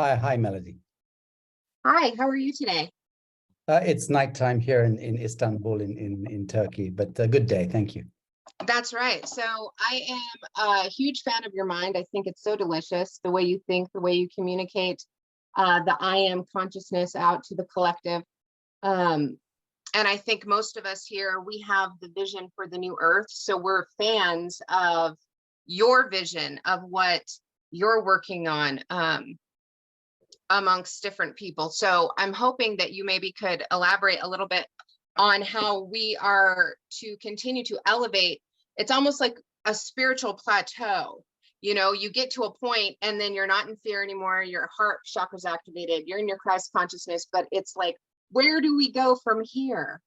Hi, Melody. Hi, how are you today? It's nighttime here in Istanbul in Turkey, but a good day, thank you. That's right. So I am a huge fan of your mind. I think it's so delicious, the way you think, the way you communicate, the I am consciousness out to the collective. Um, and I think most of us here, we have the vision for the new earth. So we're fans of your vision of what you're working on. Amongst different people. So I'm hoping that you maybe could elaborate a little bit on how we are to continue to elevate. It's almost like a spiritual plateau. You know, you get to a point and then you're not in fear anymore. Your heart chakra's activated. You're in your Christ consciousness, but it's like, where do we go from here?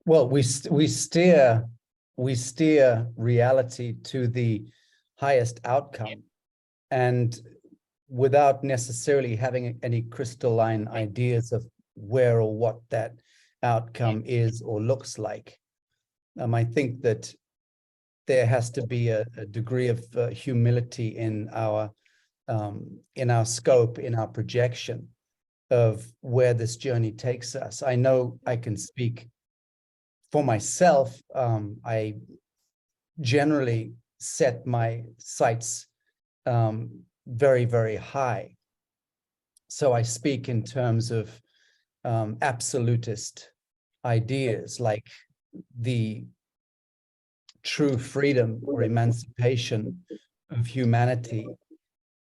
Well, we steer reality to the highest outcome, and without necessarily having any crystalline ideas of where or what that outcome is or looks like. I think that there has to be a degree of humility in our scope, in our projection of where this journey takes us. I know I can speak for myself. I generally set my sights very, very high. So I speak in terms of absolutist ideas, like the true freedom or emancipation of humanity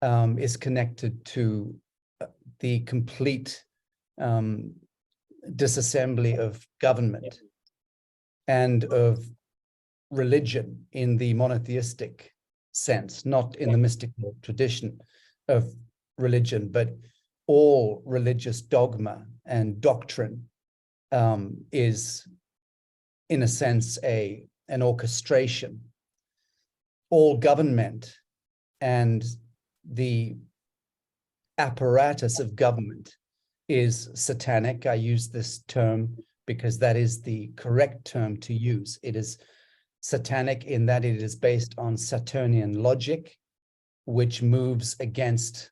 is connected to the complete disassembly of government and of religion in the monotheistic sense, not in the mystical tradition of religion, but all religious dogma and doctrine is, in a sense, an orchestration. All government and the apparatus of government is satanic. I use this term because that is the correct term to use. It is satanic in that it is based on Saturnian logic, which moves against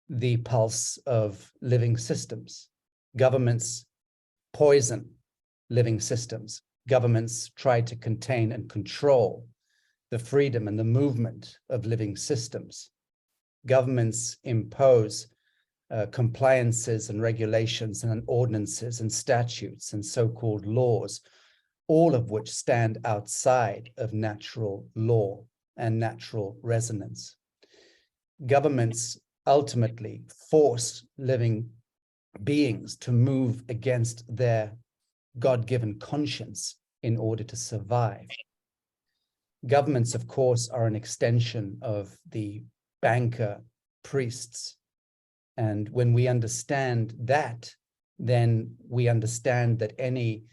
the pulse of living systems. Governments poison living systems. Governments try to contain and control the freedom and the movement of living systems. Governments impose compliances and regulations and ordinances and statutes and so-called laws, all of which stand outside of natural law and natural resonance. Governments ultimately force living beings to move against their God-given conscience in order to survive. Governments, of course, are an extension of the banker priests. And when we understand that, then we understand that any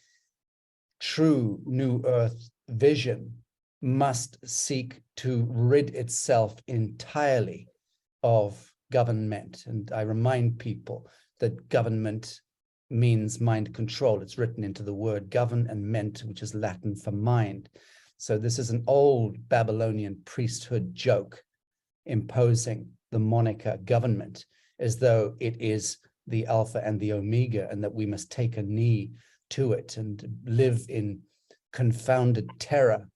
true New Earth vision must seek to rid itself entirely of government. And I remind people that government means mind control. It's written into the word govern and ment, which is Latin for mind. So this is an old Babylonian priesthood joke, imposing the moniker government as though it is the Alpha and the Omega, and that we must take a knee to it and live in confounded terror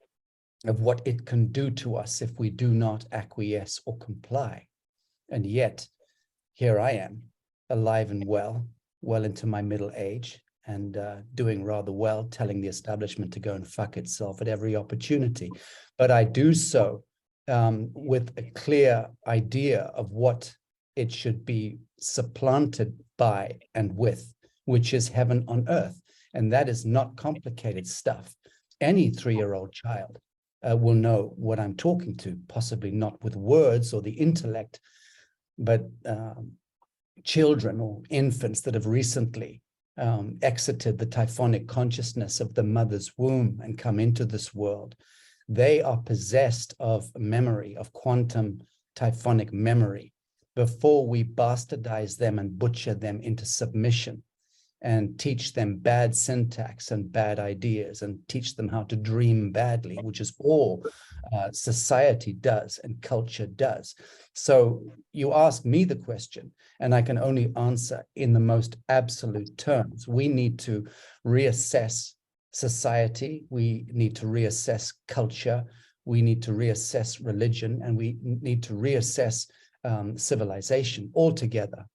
of what it can do to us if we do not acquiesce or comply. And yet, here I am, alive and well into my middle age, and doing rather well, telling the establishment to go and fuck itself at every opportunity. But I do so with a clear idea of what it should be supplanted by and with, which is heaven on earth. And that is not complicated stuff. Any 3-year-old child will know what I'm talking to, possibly not with words or the intellect, but children or infants that have recently exited the typhonic consciousness of the mother's womb and come into this world, they are possessed of memory, of quantum typhonic memory, before we bastardize them and butcher them into submission. and teach them bad syntax and bad ideas and teach them how to dream badly, which is all society does and culture does. So you ask me the question, and I can only answer in the most absolute terms. We need to reassess society. We need to reassess culture. We need to reassess religion, and we need to reassess civilization altogether.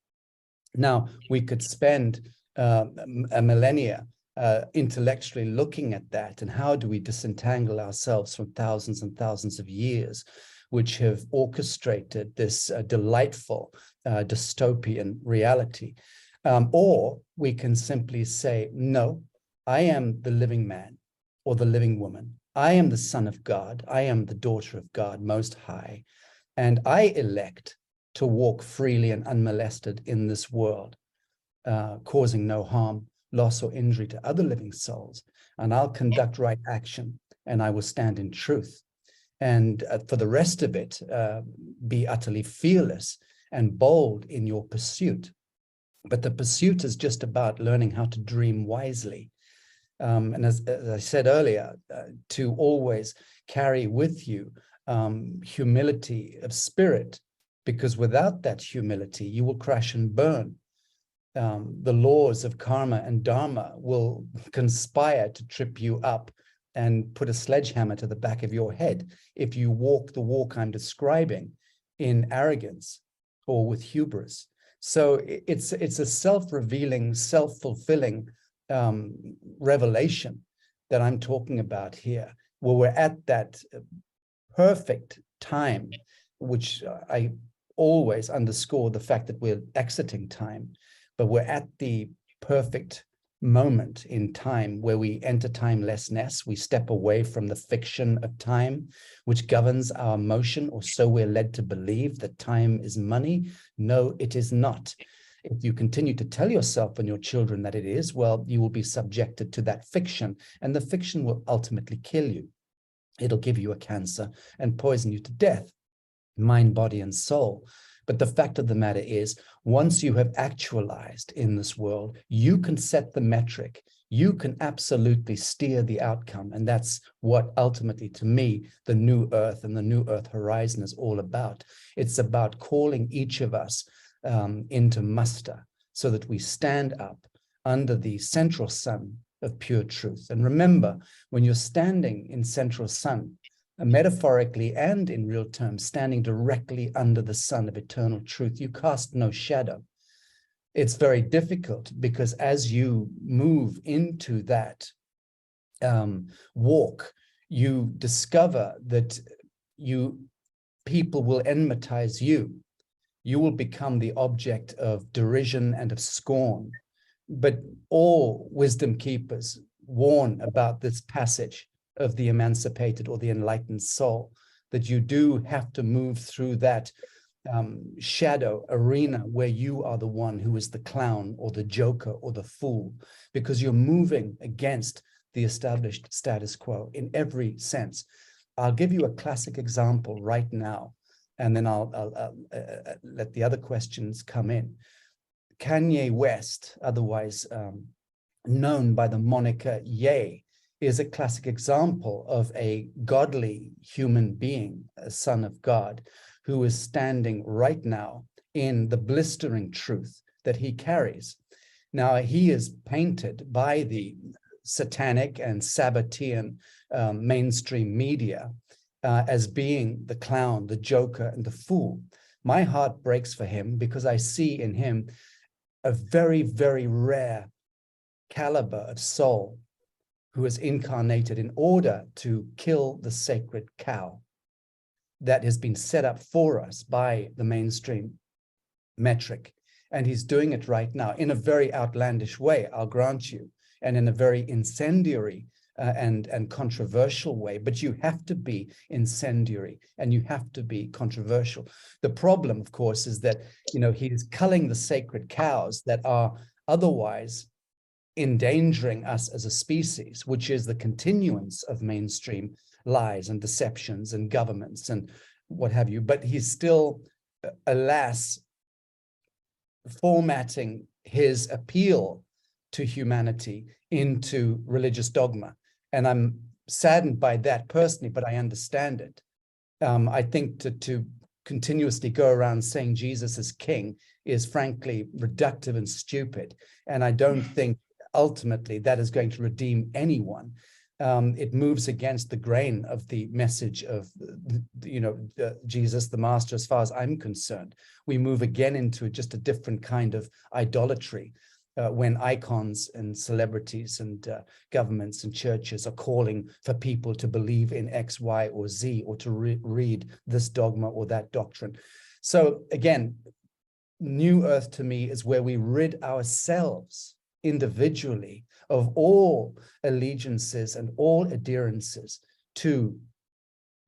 Now, we could spend a millennia intellectually looking at that, and how do we disentangle ourselves from thousands and thousands of years which have orchestrated this delightful dystopian reality. Or we can simply say, no, I am the living man or the living woman. I am the son of God. I am the daughter of God Most High. And I elect to walk freely and unmolested in this world, causing no harm, loss, or injury to other living souls. And I'll conduct right action, and I will stand in truth. And for the rest of it, be utterly fearless and bold in your pursuit. But the pursuit is just about learning how to dream wisely. And as I said earlier, to always carry with you humility of spirit, because without that humility, you will crash and burn. The laws of karma and dharma will conspire to trip you up and put a sledgehammer to the back of your head if you walk the walk I'm describing in arrogance or with hubris. So it's a self-revealing, self-fulfilling revelation that I'm talking about here, where we're at that perfect time, which I always underscore the fact that we're exiting time, but we're at the perfect moment in time where we enter timelessness. We step away from the fiction of time, which governs our motion, or so we're led to believe, that time is money. No, it is not. If you continue to tell yourself and your children that it is, well, you will be subjected to that fiction, and the fiction will ultimately kill you. It'll give you a cancer and poison you to death, mind, body, and soul. But the fact of the matter is, once you have actualized in this world, you can set the metric. You can absolutely steer the outcome. And that's what ultimately, to me, the new earth and the new earth horizon is all about. It's about calling each of us into muster so that we stand up under the central sun of pure truth. And remember, when you're standing in central sun, metaphorically and in real terms, standing directly under the sun of eternal truth, you cast no shadow. It's very difficult because as you move into that walk, you discover that people will enmitize you. You will become the object of derision and of scorn. But all wisdom keepers warn about this passage of the emancipated or the enlightened soul, that you do have to move through that shadow arena where you are the one who is the clown or the joker or the fool, because you're moving against the established status quo in every sense. I'll give you a classic example right now, and then I'll let the other questions come in. Kanye West, otherwise known by the moniker Ye, is a classic example of a godly human being, a son of God, who is standing right now in the blistering truth that he carries. Now, he is painted by the satanic and Sabbatean mainstream media as being the clown, the joker, and the fool. My heart breaks for him because I see in him a very, very rare caliber of soul who is incarnated in order to kill the sacred cow that has been set up for us by the mainstream metric. And he's doing it right now in a very outlandish way, I'll grant you, and in a very incendiary and controversial way. But you have to be incendiary and you have to be controversial. The problem, of course, is that, you know, he's culling the sacred cows that are otherwise endangering us as a species, which is the continuance of mainstream lies and deceptions and governments and what have you. But he's still, alas, formatting his appeal to humanity into religious dogma. And I'm saddened by that personally, but I understand it. I think to continuously go around saying Jesus is king is frankly reductive and stupid. And I don't think ultimately that is going to redeem anyone. It moves against the grain of the message of, Jesus, the master, as far as I'm concerned. We move again into just a different kind of idolatry when icons and celebrities and governments and churches are calling for people to believe in X, Y, or Z, or to read this dogma or that doctrine. So again, New Earth to me is where we rid ourselves individually of all allegiances and all adherences to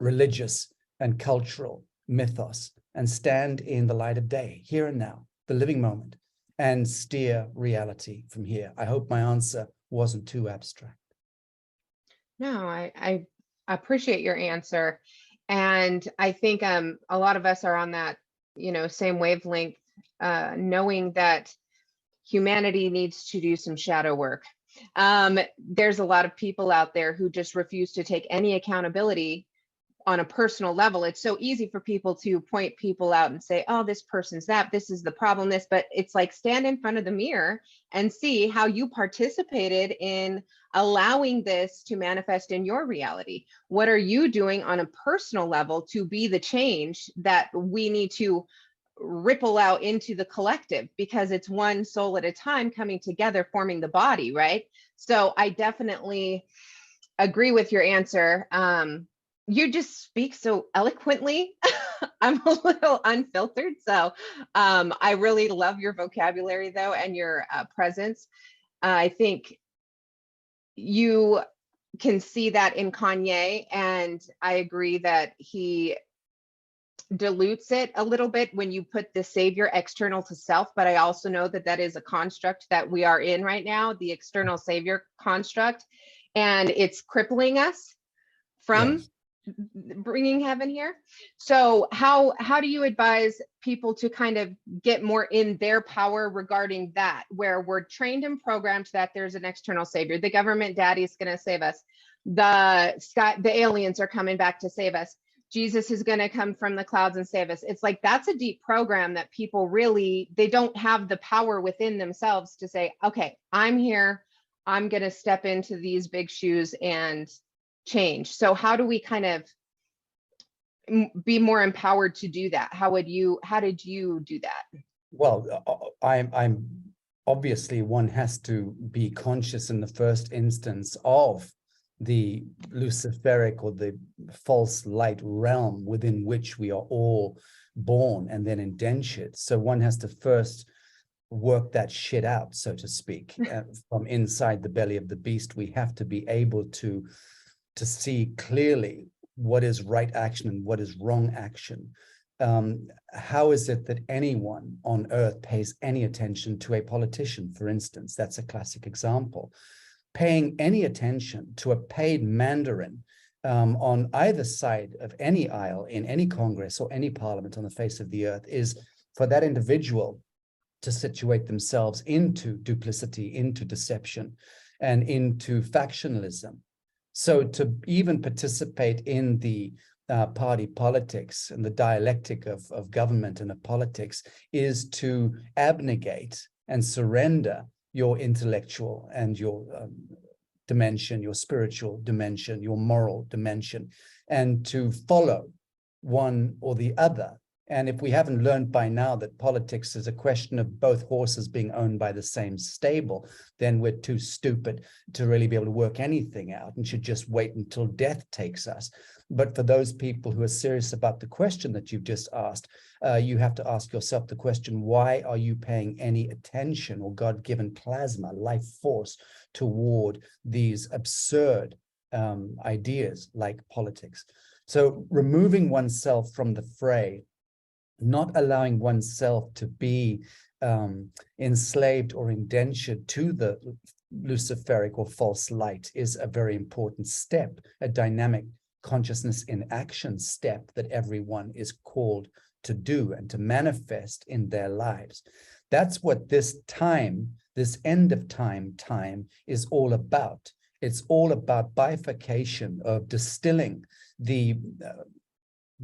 religious and cultural mythos and stand in the light of day, here and now, the living moment, and steer reality from here. I hope my answer wasn't too abstract. No, I appreciate your answer. And I think a lot of us are on that, same wavelength, knowing that humanity needs to do some shadow work. There's a lot of people out there who just refuse to take any accountability on a personal level. It's so easy for people to point people out and say, oh, this person's that, this is the problem, this, but it's like stand in front of the mirror and see how you participated in allowing this to manifest in your reality. What are you doing on a personal level to be the change that we need to ripple out into the collective, because it's one soul at a time coming together, forming the body, right? So I definitely agree with your answer. You just speak so eloquently. I'm a little unfiltered. So I really love your vocabulary though, and your presence. I think you can see that in Kanye, and I agree that he dilutes it a little bit when you put the savior external to self. But I also know that that is a construct that we are in right now, the external savior construct, and it's crippling us from bringing heaven here. So how do you advise people to kind of get more in their power regarding that, where we're trained and programmed that there's an external savior, the government daddy is going to save us, the aliens are coming back to save us, Jesus is going to come from the clouds and save us? It's like that's a deep program that people really, they don't have the power within themselves to say, okay, I'm here, I'm going to step into these big shoes and change. So how do we kind of be more empowered to do that? How did you do that? Well, I'm obviously, one has to be conscious in the first instance of the luciferic or the false light realm within which we are all born and then indentured. So one has to first work that shit out, so to speak, from inside the belly of the beast. We have to be able to see clearly what is right action and what is wrong action. How is it that anyone on earth pays any attention to a politician, for instance? That's a classic example. Paying any attention to a paid Mandarin on either side of any aisle in any Congress or any parliament on the face of the earth is for that individual to situate themselves into duplicity, into deception, and into factionalism. So to even participate in the party politics and the dialectic of government and of politics is to abnegate and surrender your intellectual and your dimension, your spiritual dimension, your moral dimension, and to follow one or the other. And if we haven't learned by now that politics is a question of both horses being owned by the same stable, then we're too stupid to really be able to work anything out and should just wait until death takes us. But for those people who are serious about the question that you've just asked, you have to ask yourself the question, why are you paying any attention or God-given plasma, life force, toward these absurd ideas like politics? So removing oneself from the fray, not allowing oneself to be enslaved or indentured to the luciferic or false light is a very important step, a dynamic consciousness in action step that everyone is called to do and to manifest in their lives. That's what this time, this end of time is all about. It's all about bifurcation of distilling the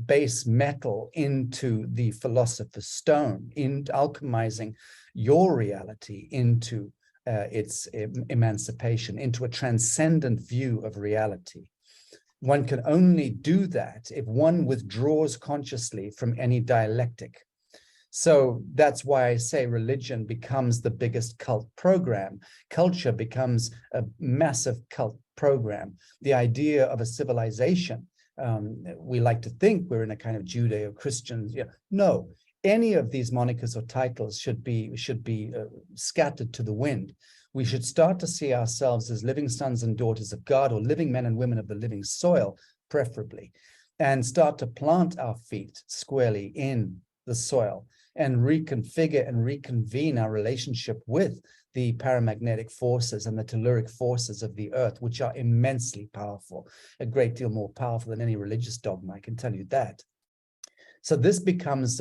base metal into the philosopher's stone, in alchemizing your reality into its emancipation, into a transcendent view of reality. One can only do that if one withdraws consciously from any dialectic. So that's why I say religion becomes the biggest cult program. Culture becomes a massive cult program. The idea of a civilization, we like to think we're in a kind of Judeo-Christian. No, any of these monikers or titles should be scattered to the wind. We should start to see ourselves as living sons and daughters of God, or living men and women of the living soil, preferably, and start to plant our feet squarely in the soil and reconfigure and reconvene our relationship with the paramagnetic forces and the telluric forces of the earth, which are immensely powerful, a great deal more powerful than any religious dogma, I can tell you that. So this becomes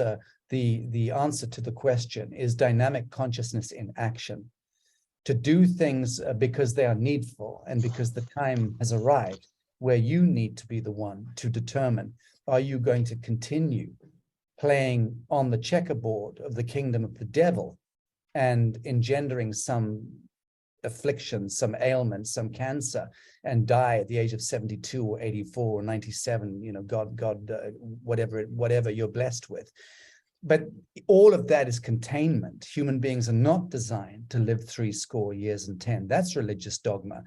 the answer to the question, is dynamic consciousness in action? To do things because they are needful and because the time has arrived where you need to be the one to determine, are you going to continue playing on the checkerboard of the kingdom of the devil and engendering some affliction, some ailment, some cancer, and die at the age of 72 or 84 or 97, whatever you're blessed with. But all of that is containment. Human beings are not designed to live 70 years and 10. That's religious dogma.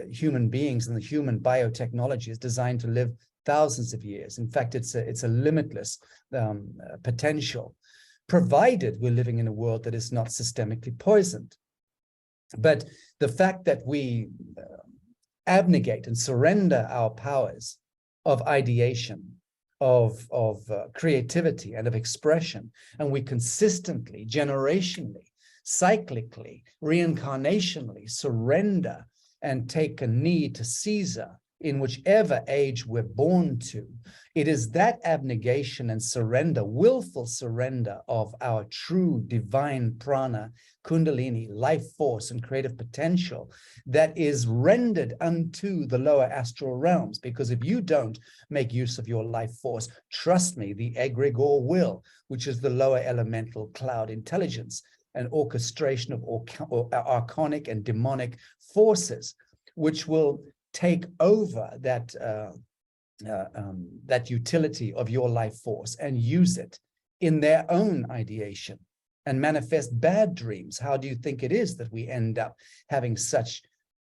Human beings and the human biotechnology is designed to live thousands of years. In fact, it's a limitless potential, provided we're living in a world that is not systemically poisoned. But the fact that we abnegate and surrender our powers of ideation, of creativity and of expression, and we consistently, generationally, cyclically, reincarnationally surrender and take a knee to Caesar in whichever age we're born to, it is that abnegation and surrender, willful surrender of our true divine prana, kundalini, life force, and creative potential that is rendered unto the lower astral realms. Because if you don't make use of your life force, trust me, the egregore will, which is the lower elemental cloud intelligence, an orchestration of archonic and demonic forces, which will take over that utility of your life force and use it in their own ideation and manifest bad dreams. How do you think it is that we end up having such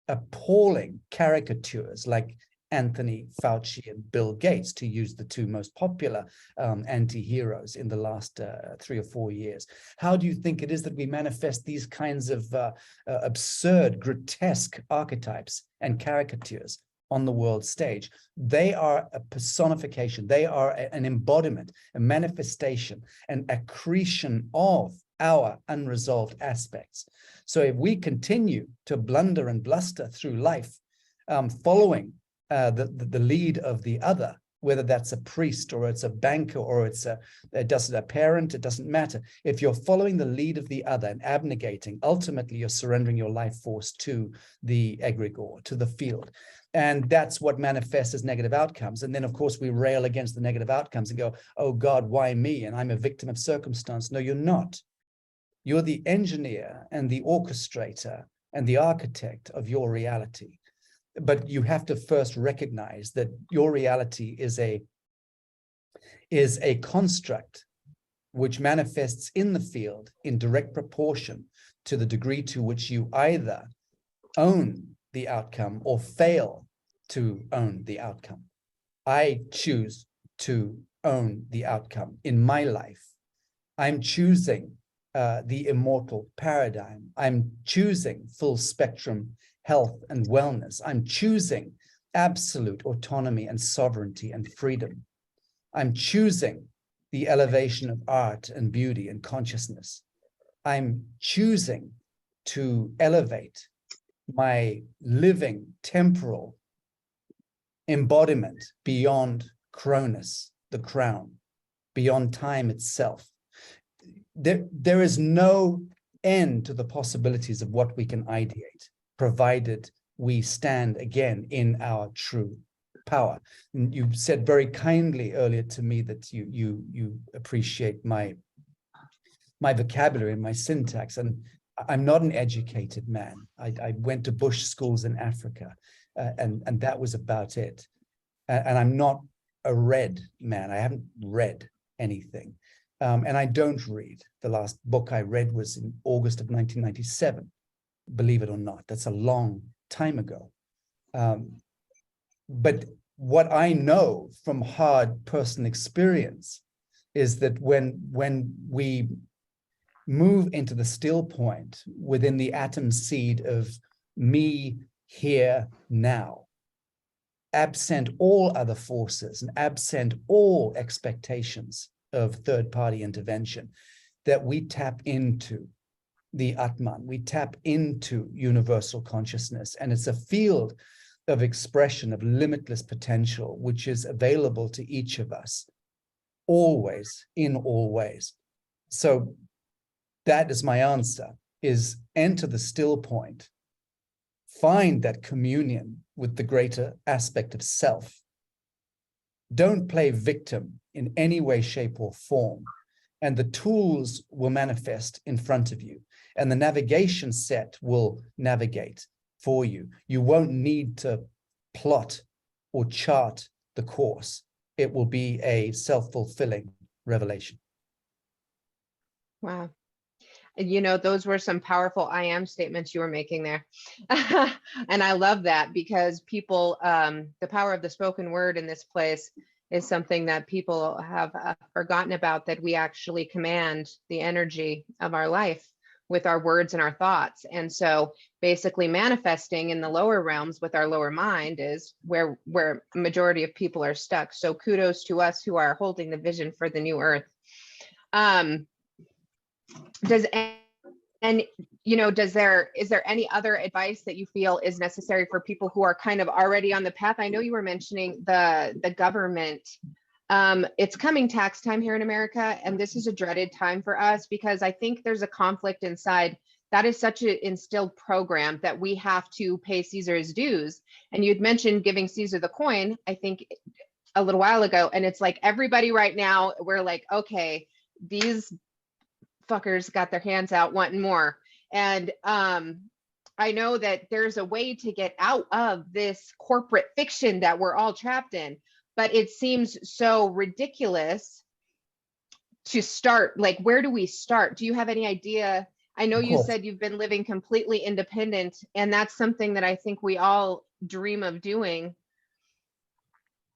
appalling caricatures like Anthony Fauci and Bill Gates, to use the two most popular anti-heroes in the last 3 or 4 years? How do you think it is that we manifest these kinds of absurd, grotesque archetypes and caricatures on the world stage? They are a personification. They are an embodiment, a manifestation, an accretion of our unresolved aspects. So if we continue to blunder and bluster through life, following the lead of the other, whether that's a priest or it's a banker or it's a parent, it doesn't matter. If you're following the lead of the other and abnegating, ultimately you're surrendering your life force to the egregore, to the field. And that's what manifests as negative outcomes. And then, of course, we rail against the negative outcomes and go, oh God, why me? And I'm a victim of circumstance. No, you're not. You're the engineer and the orchestrator and the architect of your reality. But you have to first recognize that your reality is a construct which manifests in the field in direct proportion to the degree to which you either own the outcome or fail to own the outcome. I choose to own the outcome in my life. I'm choosing the immortal paradigm. I'm choosing full spectrum health and wellness. I'm choosing absolute autonomy and sovereignty and freedom. I'm choosing the elevation of art and beauty and consciousness. I'm choosing to elevate my living temporal embodiment beyond Cronus, the crown, beyond time itself. there is no end to the possibilities of what we can ideate, provided we stand again in our true power. And you said very kindly earlier to me that you appreciate my vocabulary and my syntax, and I'm not an educated man. I went to bush schools in Africa, and that was about it. And I'm not a read man. I haven't read anything. And I don't read. The last book I read was in August of 1997, believe it or not. That's a long time ago. But what I know from hard personal experience is that when we move into the still point within the atom seed of me here now, absent all other forces and absent all expectations of third-party intervention, that we tap into the Atman, we tap into universal consciousness, and it's a field of expression of limitless potential, which is available to each of us, always, in all ways. So that is my answer, is enter the still point, find that communion with the greater aspect of self. Don't play victim in any way, shape, or form. And the tools will manifest in front of you, and the navigation set will navigate for you. You won't need to plot or chart the course. It will be a self-fulfilling revelation. Wow. You know, those were some powerful I am statements you were making there. And I love that, because people, the power of the spoken word in this place is something that people have forgotten about, that we actually command the energy of our life with our words and our thoughts. And so basically manifesting in the lower realms with our lower mind is where majority of people are stuck. So kudos to us who are holding the vision for the new earth. Is there any other advice that you feel is necessary for people who are kind of already on the path? I know you were mentioning the government. It's coming tax time here in America, and this is a dreaded time for us, because I think there's a conflict inside. That is such an instilled program that we have to pay Caesar's dues. And you'd mentioned giving Caesar the coin, I think a little while ago. And it's like everybody right now, we're like, okay, these fuckers got their hands out wanting more. And I know that there's a way to get out of this corporate fiction that we're all trapped in, but it seems so ridiculous to start. Like, where do we start? Do you have any idea? I know you said you've been living completely independent, and that's something that I think we all dream of doing.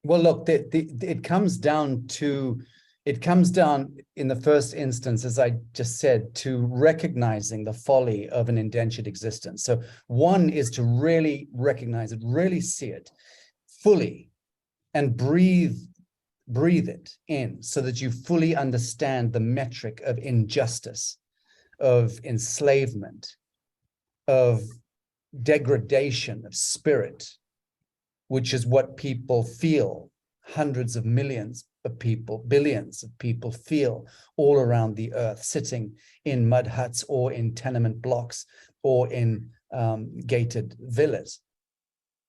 Well, look, it comes down in the first instance, as I just said, to recognizing the folly of an indentured existence. So one is to really recognize it, really see it fully, and breathe it in, so that you fully understand the metric of injustice, of enslavement, of degradation of spirit, which is what people feel. Hundreds of millions of people, billions of people feel all around the earth, sitting in mud huts or in tenement blocks or in gated villas.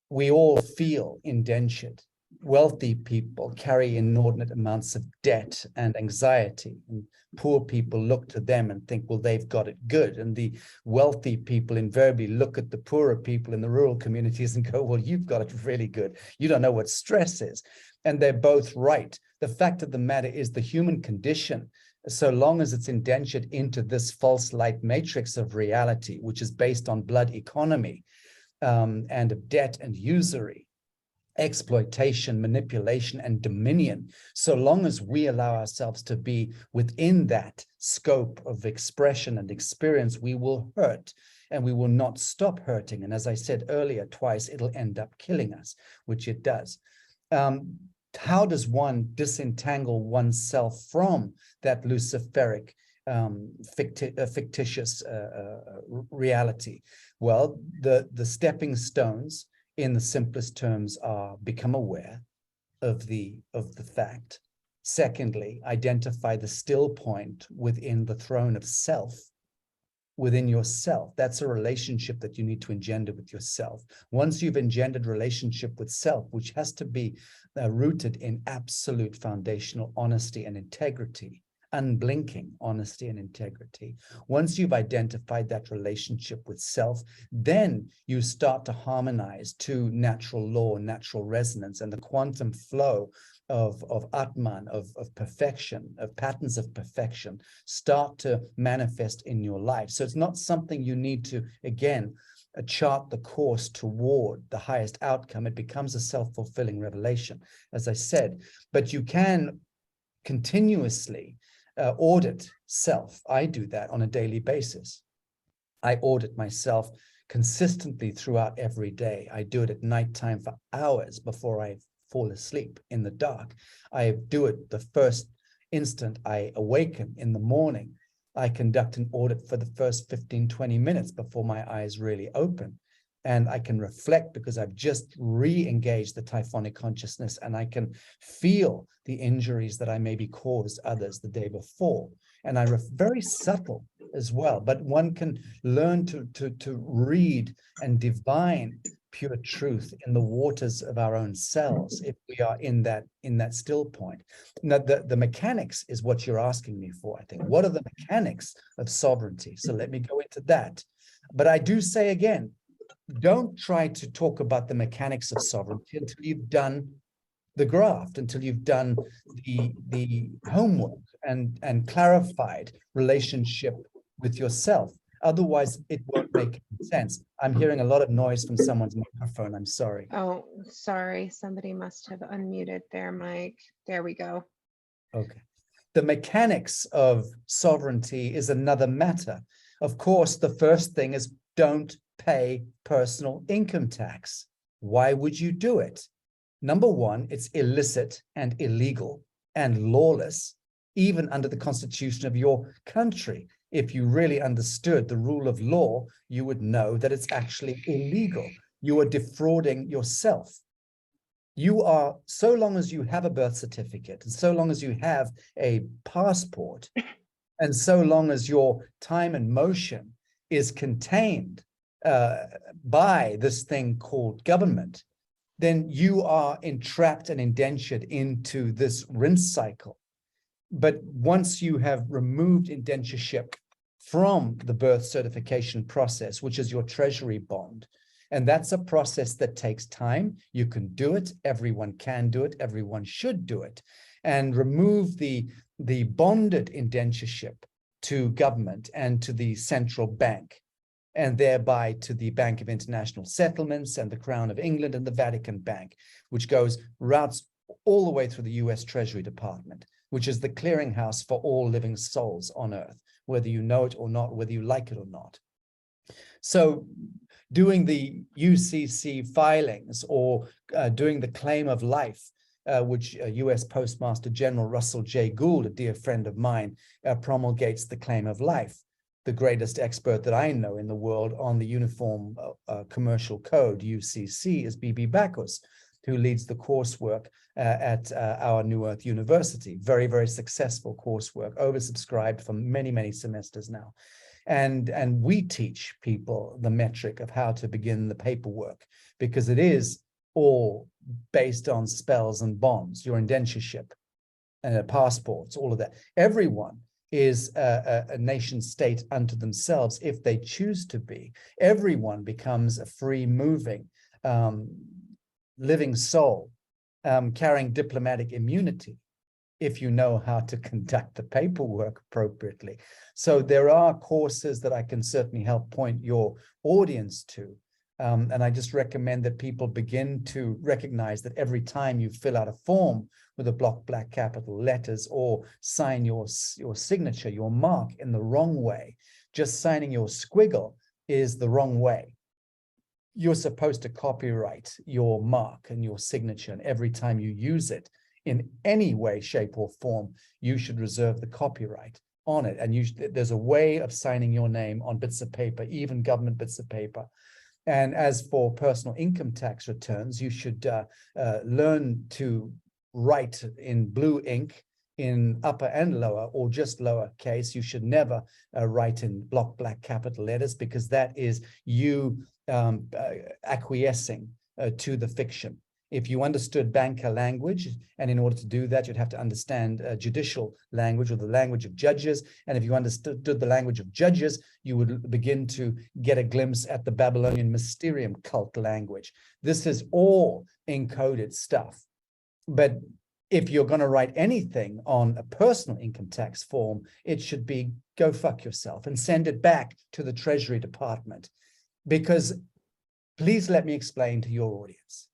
We all feel indentured. Wealthy people carry inordinate amounts of debt and anxiety, and poor people look to them and think, well, they've got it good. And the wealthy people invariably look at the poorer people in the rural communities and go, well, you've got it really good. You don't know what stress is. And they're both right. The fact of the matter is, the human condition, so long as it's indentured into this false light matrix of reality, which is based on blood economy and of debt and usury, exploitation, manipulation, and dominion, so long as we allow ourselves to be within that scope of expression and experience, we will hurt, and we will not stop hurting. And as I said earlier twice, it'll end up killing us, which it does. How does one disentangle oneself from that luciferic, fictitious reality? Well, the stepping stones, in the simplest terms, are become aware of the fact Secondly, identify the still point within the throne of self, within yourself. That's a relationship that you need to engender with yourself. Once you've engendered relationship with self, which has to be rooted in absolute foundational honesty and integrity, unblinking honesty and integrity. Once you've identified that relationship with self, then you start to harmonize to natural law, natural resonance, and the quantum flow of Atman, of perfection, of patterns of perfection start to manifest in your life. So it's not something you need to, again, chart the course toward the highest outcome. It becomes a self-fulfilling revelation, as I said, but you can continuously audit self. I do that on a daily basis. I audit myself consistently throughout every day. I do it at nighttime for hours before I fall asleep in the dark. I do it the first instant I awaken in the morning. I conduct an audit for the first 15, 20 minutes before my eyes really open. And I can reflect because I've just re-engaged the typhonic consciousness, and I can feel the injuries that I maybe caused others the day before. And very subtle as well, but one can learn to read and divine pure truth in the waters of our own cells if we are in that still point. Now, the mechanics is what you're asking me for, I think. What are the mechanics of sovereignty? So let me go into that. But I do say again, don't try to talk about the mechanics of sovereignty until you've done the graft, until you've done the homework and clarified relationship with yourself. Otherwise, it won't make sense. I'm hearing a lot of noise from someone's microphone. I'm sorry. Oh, sorry. Somebody must have unmuted their mic. There we go. Okay. The mechanics of sovereignty is another matter. Of course, the first thing is don't pay personal income tax. Why would you do it? Number one, it's illicit and illegal and lawless, even under the constitution of your country. If you really understood the rule of law, you would know that it's actually illegal. You are defrauding yourself. You are, so long as you have a birth certificate, and so long as you have a passport, and so long as your time and motion is contained by this thing called government, then you are entrapped and indentured into this rinse cycle. But once you have removed indentureship from the birth certification process, which is your treasury bond, and that's a process that takes time, you can do it, everyone can do it, everyone should do it, and remove the bonded indentureship to government and to the central bank, and thereby to the Bank of International Settlements and the Crown of England and the Vatican Bank, which routes all the way through the US Treasury Department, which is the clearinghouse for all living souls on earth, whether you know it or not, whether you like it or not. So doing the UCC filings or doing the claim of life, which US Postmaster General Russell J. Gould, a dear friend of mine, promulgates the claim of life. The greatest expert that I know in the world on the Uniform Commercial Code, UCC, is B.B. Backus, who leads the coursework at our New Earth University. Very, very successful coursework, oversubscribed for many, many semesters now. And we teach people the metric of how to begin the paperwork, because it is all based on spells and bonds, your indentureship, passports, all of that. Everyone is a nation state unto themselves if they choose to be. Everyone becomes a free moving, living soul, carrying diplomatic immunity if you know how to conduct the paperwork appropriately. So there are courses that I can certainly help point your audience to. And I just recommend that people begin to recognize that every time you fill out a form with a block black capital letters or sign your signature, your mark in the wrong way, just signing your squiggle is the wrong way. You're supposed to copyright your mark and your signature, and every time you use it in any way, shape, or form, you should reserve the copyright on it. And there's a way of signing your name on bits of paper, even government bits of paper. And as for personal income tax returns, you should learn to write in blue ink in upper and lower, or just lower case. You should never write in block black capital letters, because that is you acquiescing to the fiction. If you understood banker language, and in order to do that, you'd have to understand judicial language, or the language of judges. And if you understood the language of judges, you would begin to get a glimpse at the Babylonian Mysterium cult language. This is all encoded stuff. But if you're going to write anything on a personal income tax form, it should be go fuck yourself and send it back to the Treasury Department. Because please let me explain to your audience.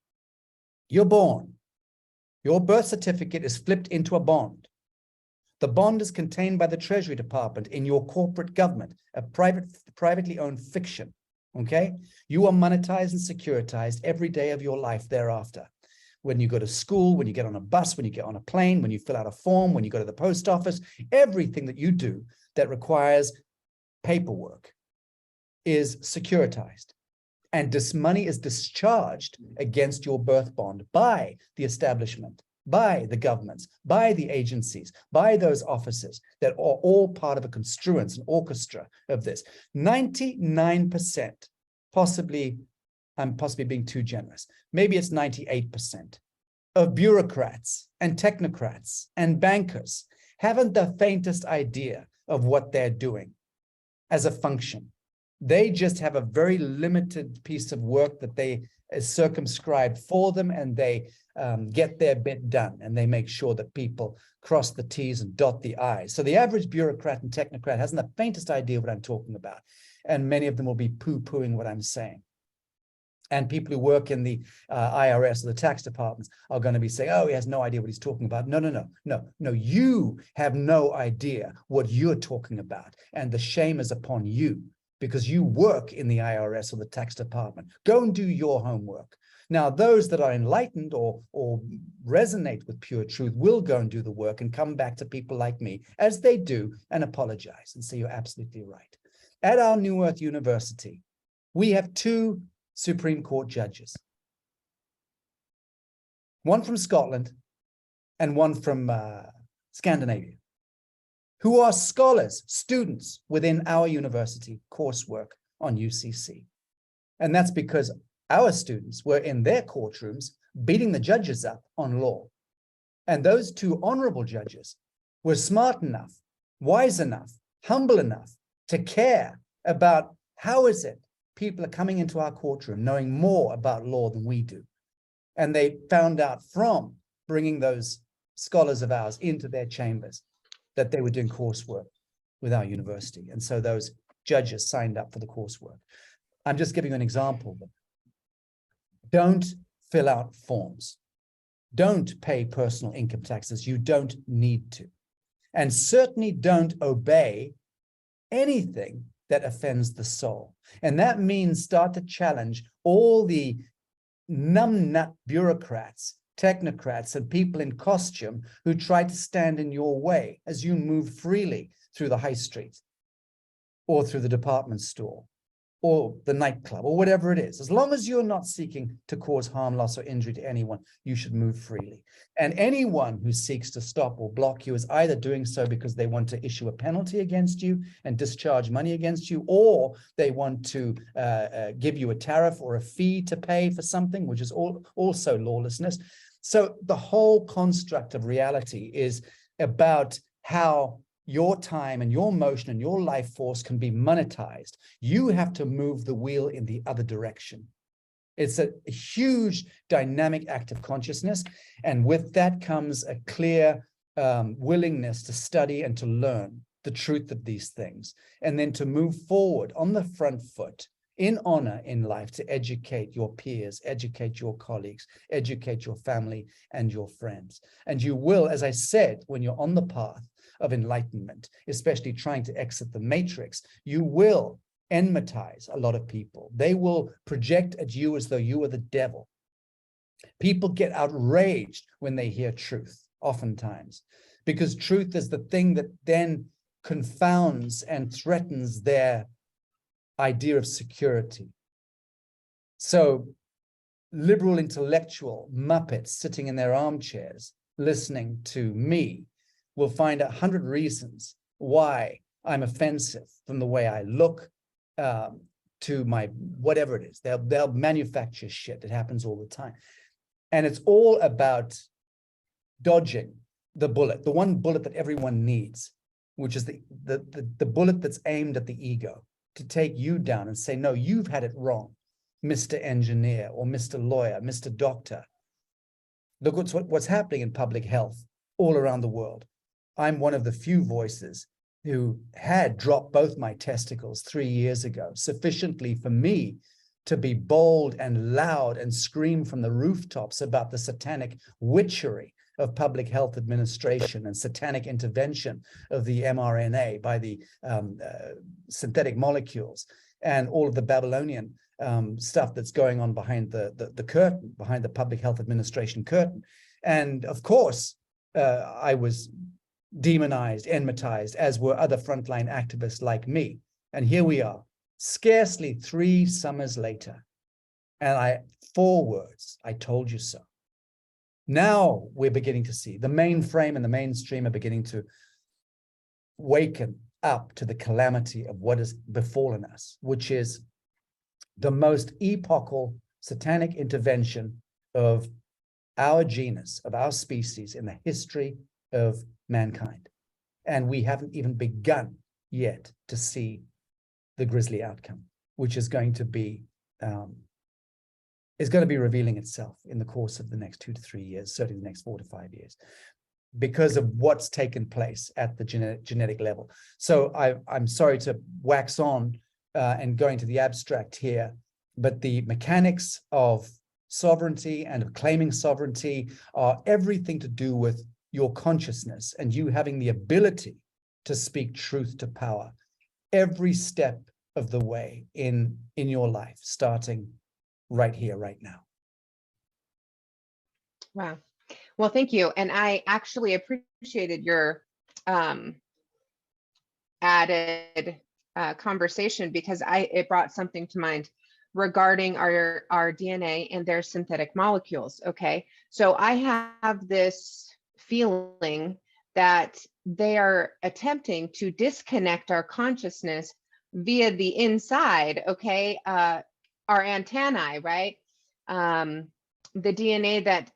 You're born. Your birth certificate is flipped into a bond. The bond is contained by the Treasury Department in your corporate government, a privately owned fiction. Okay? You are monetized and securitized every day of your life thereafter. When you go to school, when you get on a bus, when you get on a plane, when you fill out a form, when you go to the post office, everything that you do that requires paperwork is securitized. And this money is discharged against your birth bond by the establishment, by the governments, by the agencies, by those offices that are all part of a construence, an orchestra of this. 99%, possibly, I'm possibly being too generous, maybe it's 98% of bureaucrats and technocrats and bankers haven't the faintest idea of what they're doing as a function. They just have a very limited piece of work that they is circumscribed for them, and they get their bit done, and they make sure that people cross the T's and dot the I's. So the average bureaucrat and technocrat hasn't the faintest idea what I'm talking about, and many of them will be poo-pooing what I'm saying. And people who work in the IRS or the tax departments are going to be saying, oh, he has no idea what he's talking about. No. You have no idea what you're talking about, and the shame is upon you, because you work in the IRS or the tax department. Go and do your homework. Now, those that are enlightened or resonate with pure truth will go and do the work and come back to people like me, as they do, and apologize and say, you're absolutely right. At our New Earth University, we have 2 Supreme Court judges. One from Scotland and one from Scandinavia, who are scholars, students within our university coursework on UCC. And that's because our students were in their courtrooms beating the judges up on law. And those 2 honorable judges were smart enough, wise enough, humble enough to care about how is it people are coming into our courtroom knowing more about law than we do. And they found out from bringing those scholars of ours into their chambers that they were doing coursework with our university. And so those judges signed up for the coursework. I'm just giving you an example. Don't fill out forms. Don't pay personal income taxes. You don't need to. And certainly don't obey anything that offends the soul. And that means start to challenge all the numbnut bureaucrats, technocrats, and people in costume who try to stand in your way as you move freely through the high street or through the department store or the nightclub or whatever it is. As long as you're not seeking to cause harm, loss, or injury to anyone, you should move freely. And anyone who seeks to stop or block you is either doing so because they want to issue a penalty against you and discharge money against you, or they want to give you a tariff or a fee to pay for something, which is also lawlessness. So the whole construct of reality is about how your time and your motion and your life force can be monetized. You have to move the wheel in the other direction. It's a huge dynamic act of consciousness. And with that comes a clear willingness to study and to learn the truth of these things, and then to move forward on the front foot in honor in life, to educate your peers, educate your colleagues, educate your family and your friends. And you will, as I said, when you're on the path of enlightenment, especially trying to exit the matrix, you will enmitize a lot of people. They will project at you as though you are the devil. People get outraged when they hear truth, oftentimes, because truth is the thing that then confounds and threatens their idea of security. So liberal intellectual muppets sitting in their armchairs listening to me will find 100 reasons why I'm offensive, from the way I look to my whatever it is. They'll manufacture shit. It happens all the time. And it's all about dodging the bullet, the one bullet that everyone needs, which is the bullet that's aimed at the ego, to take you down and say, no, you've had it wrong, Mr. Engineer or Mr. Lawyer, Mr. Doctor. Look what's happening in public health all around the world. I'm one of the few voices who had dropped both my testicles 3 years ago, sufficiently for me to be bold and loud and scream from the rooftops about the satanic witchery of public health administration and satanic intervention of the mRNA by the synthetic molecules and all of the Babylonian stuff that's going on behind the curtain, behind the public health administration curtain. And of course, I was demonized, enmatized, as were other frontline activists like me. And here we are, scarcely 3 summers later. And 4 words, I told you so. Now we're beginning to see the mainframe and the mainstream are beginning to waken up to the calamity of what has befallen us, which is the most epochal satanic intervention of our genus, of our species in the history of mankind. And we haven't even begun yet to see the grisly outcome, which is going to be revealing itself in the course of the next 2 to 3 years, certainly the next 4 to 5 years, because of what's taken place at the genetic level. So I'm sorry to wax on and go into the abstract here, but the mechanics of sovereignty and of claiming sovereignty are everything to do with your consciousness and you having the ability to speak truth to power every step of the way in your life, starting right here, right now. Wow. Well, thank you. And I actually appreciated your added conversation, because it brought something to mind regarding our DNA and their synthetic molecules. Okay. So I have this feeling that they are attempting to disconnect our consciousness via the inside. Okay. Our antennae, right? The DNA that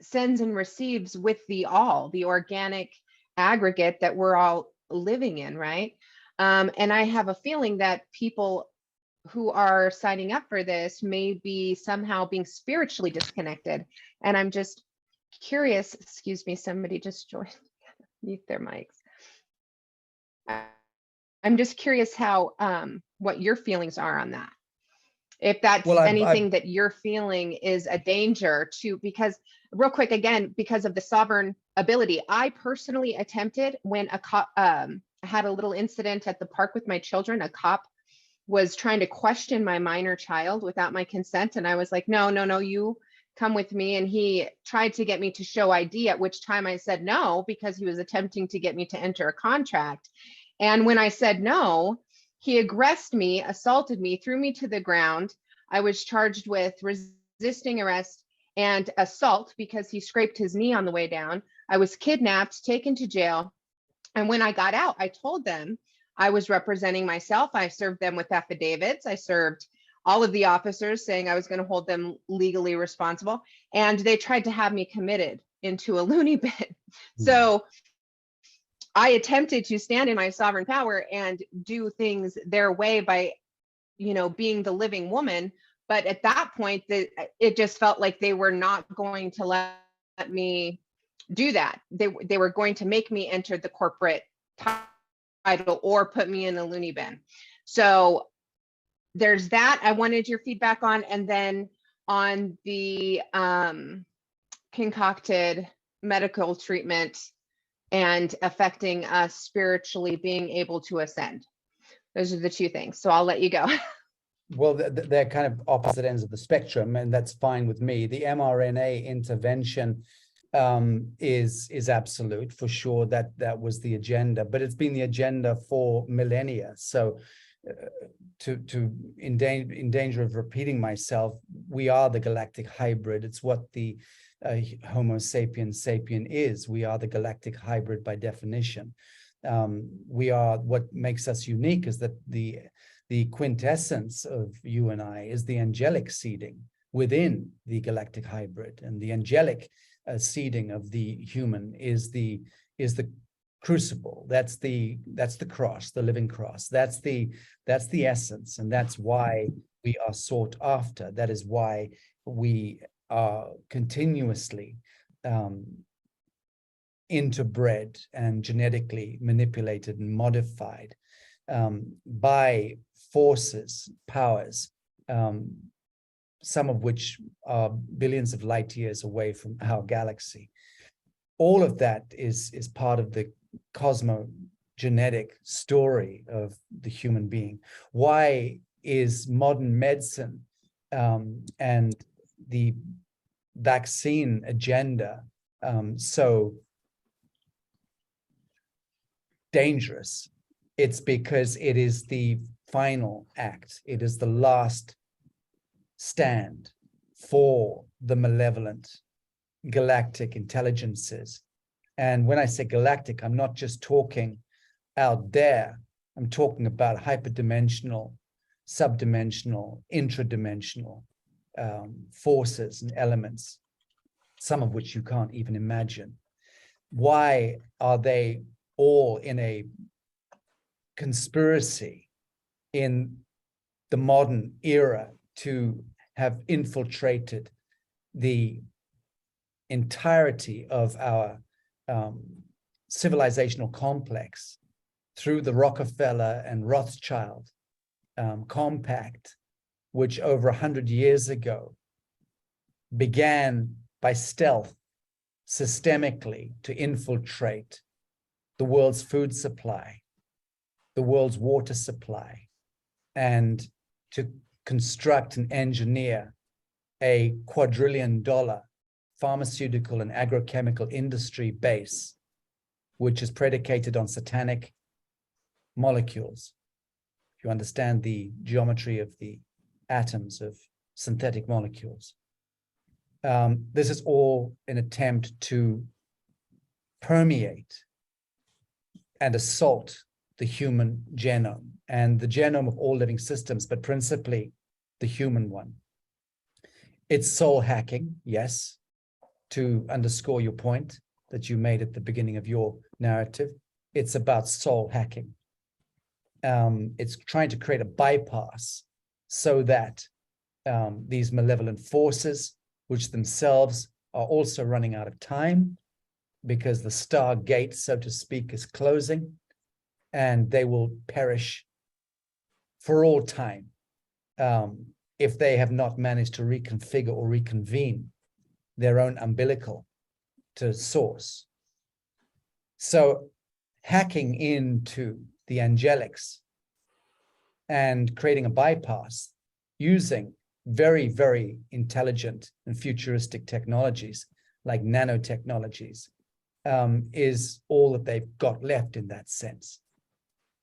sends and receives with the organic aggregate that we're all living in, right? And I have a feeling that people who are signing up for this may be somehow being spiritually disconnected. And I'm just curious, excuse me, somebody just joined, mute their mics. I'm just curious how, what your feelings are on that. If that's anything that you're feeling is a danger to, because real quick, again, because of the sovereign ability, I personally attempted when a cop, I had a little incident at the park with my children. A cop was trying to question my minor child without my consent. And I was like, no, you come with me. And he tried to get me to show ID, at which time I said no, because he was attempting to get me to enter a contract. And when I said no, he aggressed me, assaulted me, threw me to the ground. I was charged with resisting arrest and assault because he scraped his knee on the way down. I was kidnapped, taken to jail. And when I got out, I told them I was representing myself. I served them with affidavits. I served all of the officers saying I was going to hold them legally responsible. And they tried to have me committed into a loony bin. So I attempted to stand in my sovereign power and do things their way by, being the living woman. But at that point, it just felt like they were not going to let me do that. They were going to make me enter the corporate title or put me in a loony bin. So there's that I wanted your feedback on. And then on the concocted medical treatment and affecting us spiritually being able to ascend. Those are the 2 things. So I'll let you go. Well, they're kind of opposite ends of the spectrum, and that's fine with me. The mRNA intervention is absolute, for sure. That was the agenda, but it's been the agenda for millennia. So in danger of repeating myself, we are the galactic hybrid. It's what the Homo sapiens sapien is. We are the galactic hybrid by definition. We are, what makes us unique is that the quintessence of you and I is the angelic seeding within the galactic hybrid, and the angelic seeding of the human is the crucible. That's the cross, the living cross. That's the essence, and that's why we are sought after. That is why we are continuously interbred and genetically manipulated and modified by forces, powers, some of which are billions of light years away from our galaxy. All of that is part of the cosmogenetic story of the human being. Why is modern medicine and the vaccine agenda so dangerous? It's because it is the final act. It is the last stand for the malevolent galactic intelligences. And when I say galactic, I'm not just talking out there. I'm talking about hyperdimensional, subdimensional, intradimensional forces and elements, some of which you can't even imagine. Why are they all in a conspiracy in the modern era to have infiltrated the entirety of our civilizational complex through the Rockefeller and Rothschild compact, which over 100 years ago began by stealth, systemically, to infiltrate the world's food supply, the world's water supply, and to construct and engineer a quadrillion-dollar pharmaceutical and agrochemical industry base, which is predicated on satanic molecules. If you understand the geometry of the atoms of synthetic molecules. This is all an attempt to permeate and assault the human genome and the genome of all living systems, but principally the human one. It's soul hacking, yes, to underscore your point that you made at the beginning of your narrative. It's about soul hacking. It's trying to create a bypass so that these malevolent forces, which themselves are also running out of time because the stargate, so to speak, is closing, and they will perish for all time if they have not managed to reconfigure or reconvene their own umbilical to source. So hacking into the angelics and creating a bypass using very, very intelligent and futuristic technologies like nanotechnologies is all that they've got left in that sense.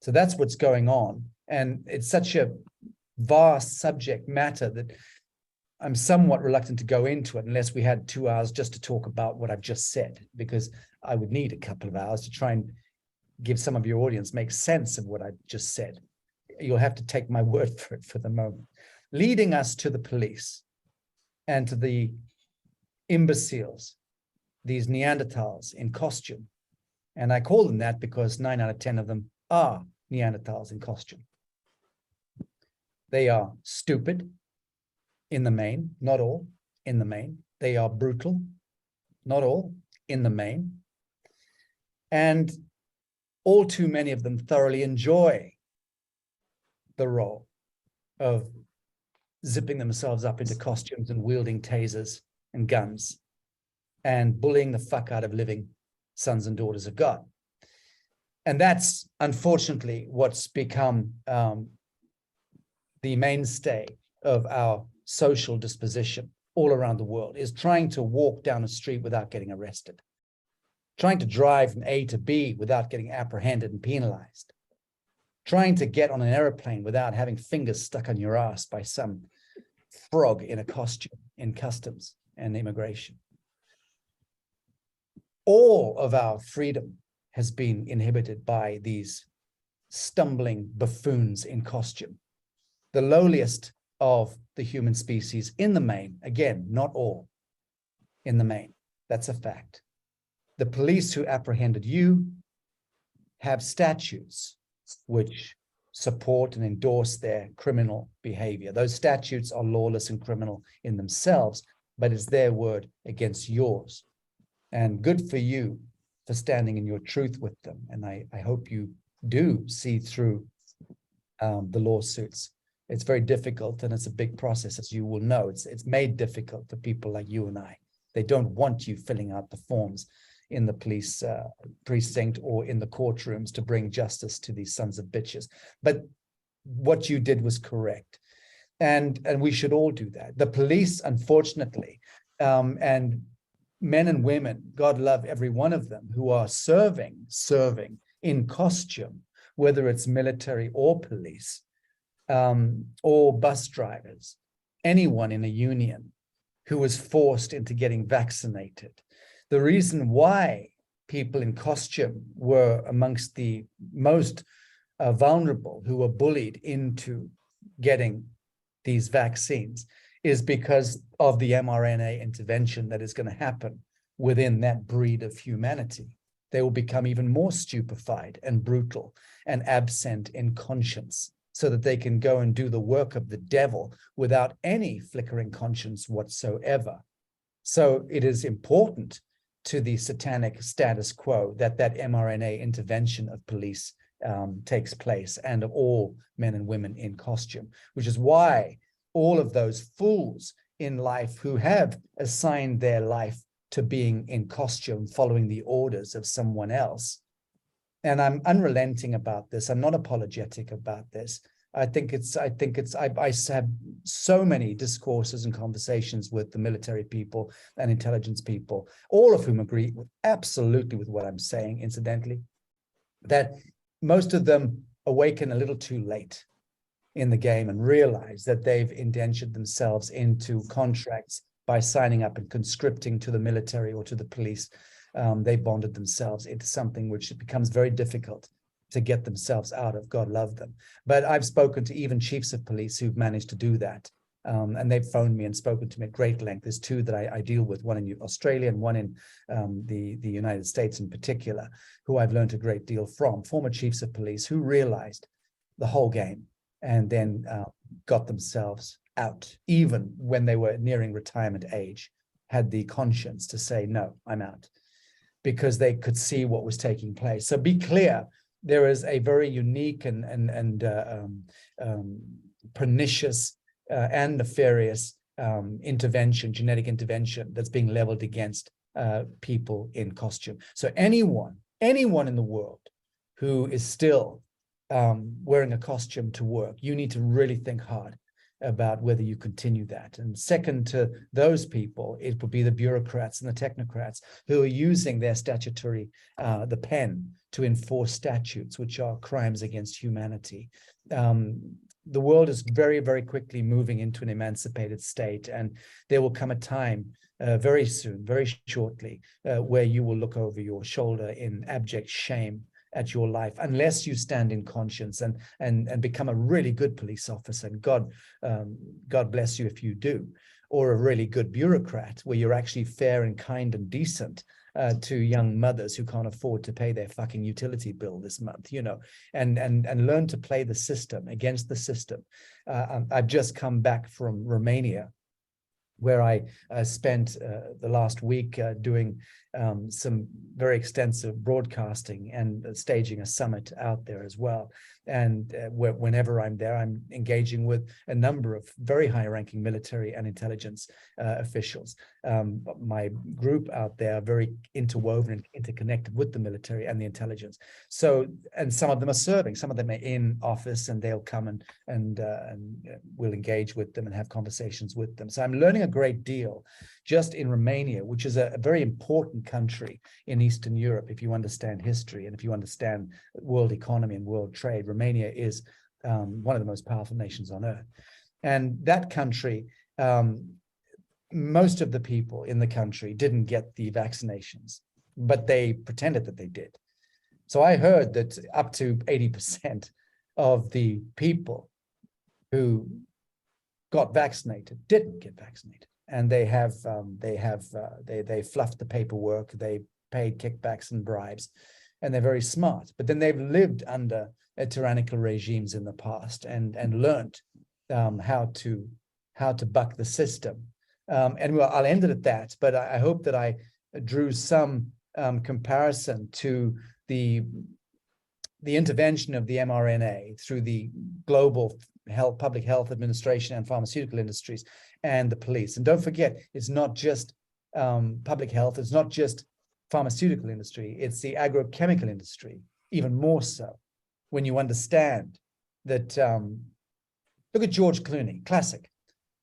So that's what's going on. And it's such a vast subject matter that I'm somewhat reluctant to go into it unless we had 2 hours just to talk about what I've just said, because I would need a couple of hours to try and give some of your audience make sense of what I just said. You'll have to take my word for it for the moment. Leading us to the police and to the imbeciles, these Neanderthals in costume. And I call them that because 9 out of 10 of them are Neanderthals in costume. They are stupid in the main, not all, in the main. They are brutal, not all, in the main. And all too many of them thoroughly enjoy the role of zipping themselves up into costumes and wielding tasers and guns and bullying the fuck out of living sons and daughters of God. And that's unfortunately what's become the mainstay of our social disposition all around the world, is trying to walk down a street without getting arrested, trying to drive from A to B without getting apprehended and penalized, trying to get on an airplane without having fingers stuck on your ass by some frog in a costume in customs and immigration. all of our freedom has been inhibited by these stumbling buffoons in costume. The lowliest of the human species in the main, again, not all, in the main. That's a fact. The police who apprehended you have statutes which support and endorse their criminal behavior. Those statutes are lawless and criminal in themselves, but it's their word against yours. And good for you for standing in your truth with them. And I hope you do see through the lawsuits. It's very difficult, and it's a big process, as you will know. It's made difficult for people like you and I. They don't want you filling out the forms in the police precinct or in the courtrooms to bring justice to these sons of bitches. But what you did was correct. And we should all do that. The police, unfortunately, and men and women, God love every one of them, who are serving in costume, whether it's military or police, or bus drivers, anyone in a union who was forced into getting vaccinated. The reason why people in costume were amongst the most vulnerable, who were bullied into getting these vaccines, is because of the mRNA intervention that is going to happen within that breed of humanity. They will become even more stupefied and brutal and absent in conscience, so that they can go and do the work of the devil without any flickering conscience whatsoever. So it is important to the satanic status quo that mRNA intervention of police takes place, and of all men and women in costume, which is why all of those fools in life who have assigned their life to being in costume, following the orders of someone else. And I'm unrelenting about this. I'm not apologetic about this. I have so many discourses and conversations with the military people and intelligence people, all of whom agree absolutely with what I'm saying, incidentally, that most of them awaken a little too late in the game and realize that they've indentured themselves into contracts by signing up and conscripting to the military or to the police. They bonded themselves into something which becomes very difficult to get themselves out of. God love them. But I've spoken to even chiefs of police who've managed to do that. And they've phoned me and spoken to me at great length. There's two that I deal with, one in Australia and one in the United States in particular, who I've learned a great deal from, former chiefs of police who realized the whole game and then got themselves out, even when they were nearing retirement age, had the conscience to say, no, I'm out, because they could see what was taking place. So be clear, there is a very unique and pernicious and nefarious intervention, genetic intervention, that's being leveled against people in costume. So anyone in the world who is still wearing a costume to work, you need to really think hard about whether you continue that. And second to those people, it would be the bureaucrats and the technocrats who are using their statutory, the pen, to enforce statutes which are crimes against humanity. The world is very, very quickly moving into an emancipated state, and there will come a time very soon, very shortly, where you will look over your shoulder in abject shame at your life, unless you stand in conscience and become a really good police officer. And God bless you if you do, or a really good bureaucrat where you're actually fair and kind and decent to young mothers who can't afford to pay their fucking utility bill this month, you know, and learn to play the system against the system. I've just come back from Romania, where I spent the last week doing some very extensive broadcasting and staging a summit out there as well. And whenever I'm there, I'm engaging with a number of very high-ranking military and intelligence officials. My group out there are very interwoven and interconnected with the military and the intelligence. So, and some of them are serving, some of them are in office, and they'll come and we'll engage with them and have conversations with them. So I'm learning a great deal just in Romania, which is a very important country in Eastern Europe, if you understand history and if you understand world economy and world trade. Romania is one of the most powerful nations on earth. And that country, most of the people in the country didn't get the vaccinations. but they pretended that they did. So I heard that up to 80% of the people who got vaccinated didn't get vaccinated, and they fluffed the paperwork, they paid kickbacks and bribes, and they're very smart. But then they've lived under tyrannical regimes in the past and learned how to buck the system. And well, I'll end it at that. But I hope that I drew some comparison to the intervention of the mRNA through the global public health administration and pharmaceutical industries and the police. And don't forget, it's not just public health, it's not just pharmaceutical industry, it's the agrochemical industry, even more so, when you understand that, look at George Clooney, classic.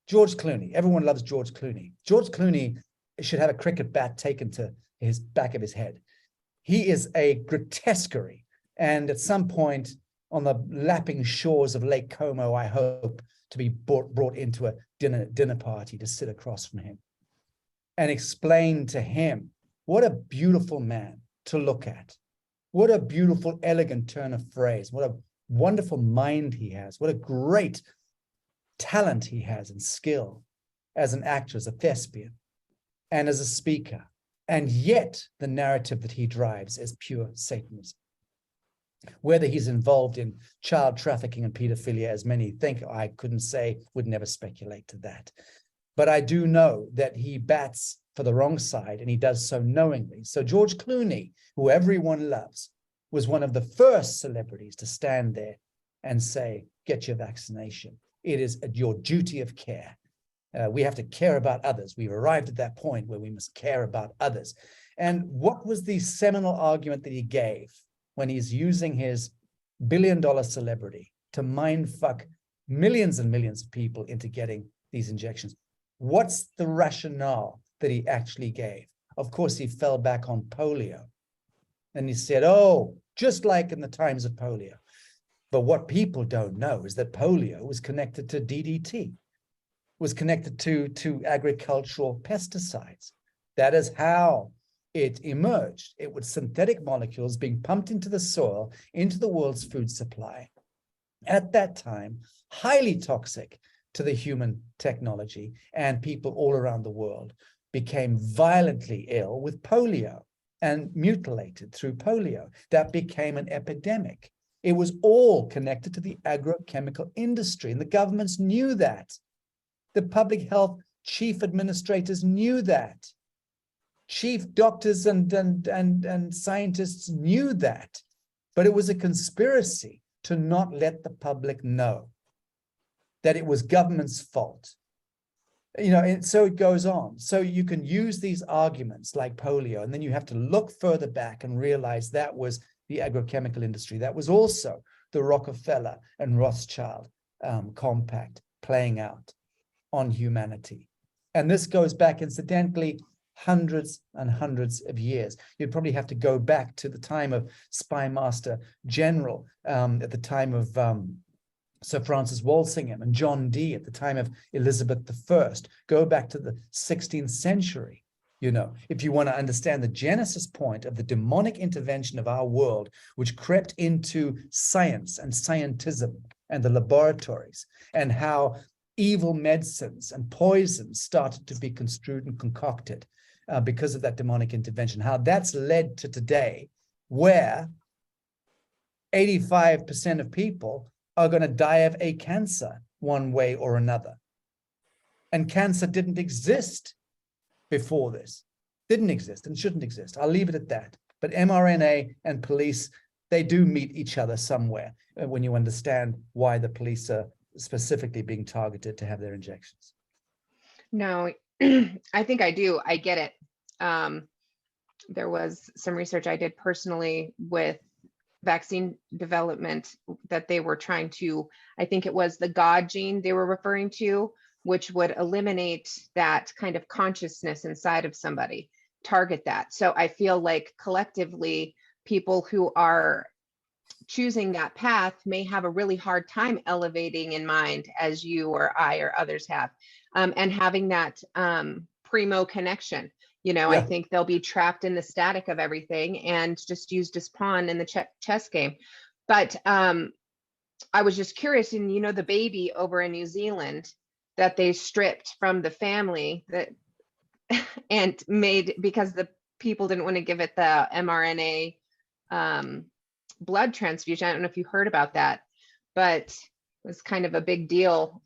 George Clooney, everyone loves George Clooney. George Clooney should have a cricket bat taken to his back of his head. He is a grotesquerie. And at some point on the lapping shores of Lake Como, I hope to be brought into a dinner party to sit across from him and explain to him what a beautiful man to look at. What a beautiful, elegant turn of phrase. What a wonderful mind he has. What a great talent he has and skill as an actor, as a thespian, and as a speaker. And yet the narrative that he drives is pure Satanism. Whether he's involved in child trafficking and pedophilia, as many think, I couldn't say, would never speculate to that. But I do know that he bats for the wrong side, and he does so knowingly. So George Clooney, who everyone loves, was one of the first celebrities to stand there and say, get your vaccination. It is your duty of care. We have to care about others. We've arrived at that point where we must care about others. And what was the seminal argument that he gave when he's using his billion-dollar celebrity to mindfuck millions and millions of people into getting these injections? What's the rationale that he actually gave? Of course, he fell back on polio. And he said, oh, just like in the times of polio. But what people don't know is that polio was connected to DDT, was connected to agricultural pesticides. That is how it emerged. It was synthetic molecules being pumped into the soil, into the world's food supply. At that time, highly toxic to the human technology, and people all around the world became violently ill with polio and mutilated through polio. That became an epidemic. It was all connected to the agrochemical industry, and the governments knew that. The public health chief administrators knew that. Chief doctors and scientists knew that, but it was a conspiracy to not let the public know that it was government's fault. You know, and so it goes on. So you can use these arguments like polio, and then you have to look further back and realize that was the agrochemical industry. That was also the Rockefeller and Rothschild compact playing out on humanity. And this goes back, incidentally, hundreds and hundreds of years. You'd probably have to go back to the time of Spy Master General, at the time of Sir Francis Walsingham and John Dee, at the time of Elizabeth I. Go back to the 16th century. You know, if you want to understand the genesis point of the demonic intervention of our world, which crept into science and scientism and the laboratories, and how evil medicines and poisons started to be construed and concocted because of that demonic intervention, how that's led to today, where 85% of people are going to die of a cancer one way or another. And cancer didn't exist before this. Didn't exist and shouldn't exist. I'll leave it at that. But mRNA and police, they do meet each other somewhere when you understand why the police are specifically being targeted to have their injections. No, I think I do. I get it. There was some research I did personally with vaccine development that they were trying to, I think it was the God gene they were referring to, which would eliminate that kind of consciousness inside of somebody, target that. So I feel like collectively, people who are choosing that path may have a really hard time elevating in mind, as you or I or others have, and having that primo connection. I think they'll be trapped in the static of everything and just used as pawn in the chess game. But I was just curious, and the baby over in New Zealand that they stripped from the family that and made, because the people didn't want to give it the mRNA blood transfusion. I don't know if you heard about that, but it was kind of a big deal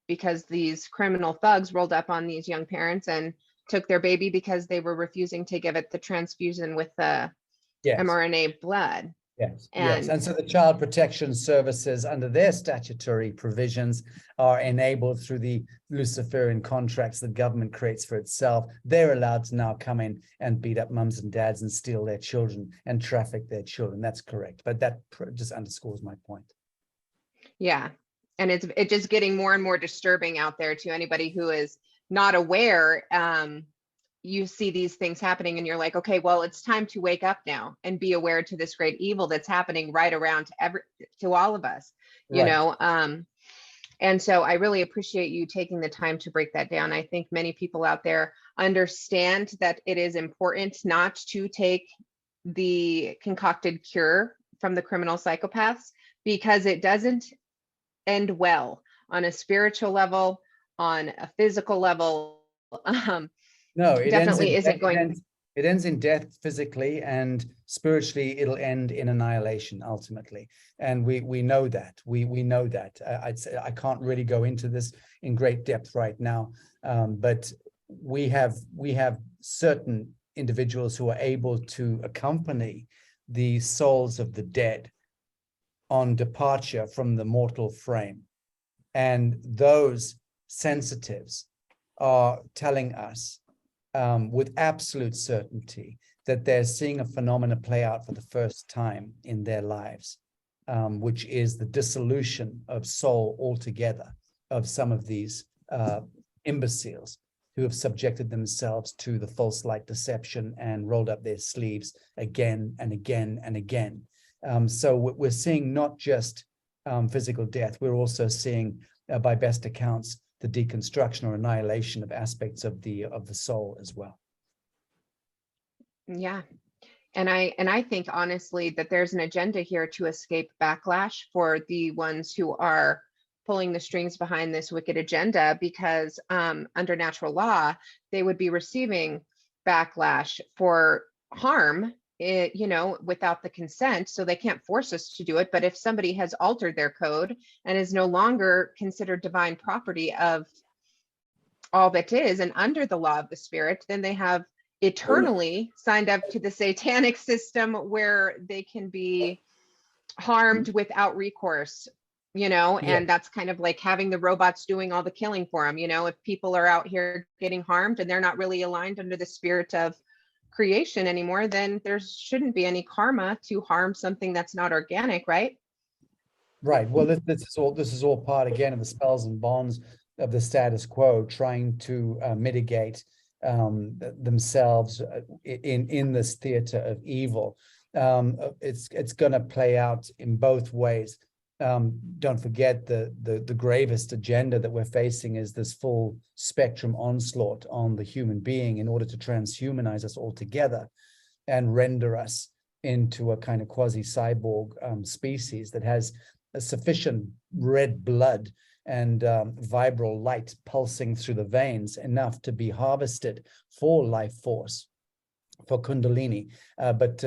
because these criminal thugs rolled up on these young parents and took their baby because they were refusing to give it the transfusion with the mRNA blood. Yes, and so the Child Protection Services, under their statutory provisions, are enabled through the Luciferian contracts the government creates for itself. They're allowed to now come in and beat up mums and dads and steal their children and traffic their children. That's correct, but that just underscores my point. Yeah, and it's just getting more and more disturbing out there to anybody who is not aware. You see these things happening and you're like, okay, well, it's time to wake up now and be aware to this great evil that's happening right around to all of us, you know. And so I really appreciate you taking the time to break that down. I think many people out there understand that it is important not to take the concocted cure from the criminal psychopaths, because it doesn't end well on a spiritual level, on a physical level. No, it definitely isn't going. It ends in death physically, and spiritually it'll end in annihilation ultimately. And we know that. We know that. I'd say I can't really go into this in great depth right now, but we have certain individuals who are able to accompany the souls of the dead on departure from the mortal frame, and those sensitives are telling us with absolute certainty that they're seeing a phenomena play out for the first time in their lives, which is the dissolution of soul altogether of some of these imbeciles who have subjected themselves to the false light deception and rolled up their sleeves again and again and again. So we're seeing not just physical death, we're also seeing, by best accounts, the deconstruction or annihilation of aspects of the soul as well. Yeah. And I think honestly that there's an agenda here to escape backlash for the ones who are pulling the strings behind this wicked agenda, because under natural law, they would be receiving backlash for harm, without the consent. So they can't force us to do it. But if somebody has altered their code and is no longer considered divine property of all that is, and under the law of the spirit, then they have eternally signed up to the satanic system where they can be harmed without recourse, and that's kind of like having the robots doing all the killing for them. If people are out here getting harmed and they're not really aligned under the spirit of creation anymore, then there shouldn't be any karma to harm something that's not organic, right? Right. Well, this is all part again of the spells and bonds of the status quo, trying to mitigate themselves in this theater of evil. It's going to play out in both ways. Don't forget the gravest agenda that we're facing is this full spectrum onslaught on the human being in order to transhumanize us altogether and render us into a kind of quasi-cyborg species that has a sufficient red blood and vibral light pulsing through the veins, enough to be harvested for life force, for Kundalini, but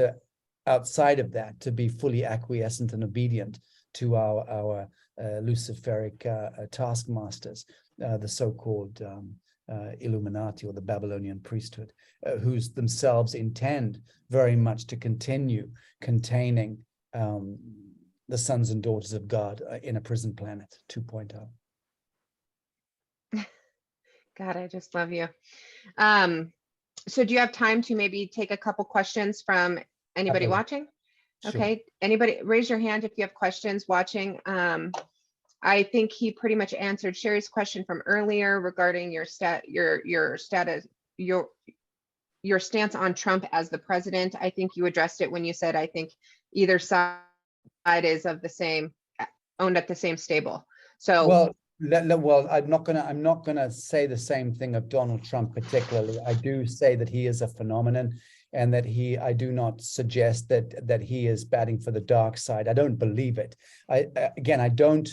outside of that, to be fully acquiescent and obedient to our Luciferic taskmasters, the so-called Illuminati, or the Babylonian priesthood, who's themselves intend very much to continue containing the sons and daughters of God in a prison planet 2.0. God, I just love you. So do you have time to maybe take a couple questions from anybody watching? Sure. Okay, anybody raise your hand if you have questions watching. I think he pretty much answered Sherry's question from earlier regarding your status, your stance on Trump as the president. I think you addressed it when you said, I think either side is of the same, owned at the same stable. So well, Well, I'm not gonna say the same thing of Donald Trump particularly. I do say that he is a phenomenon, and that I do not suggest that he is batting for the dark side. I don't believe it. Again, I don't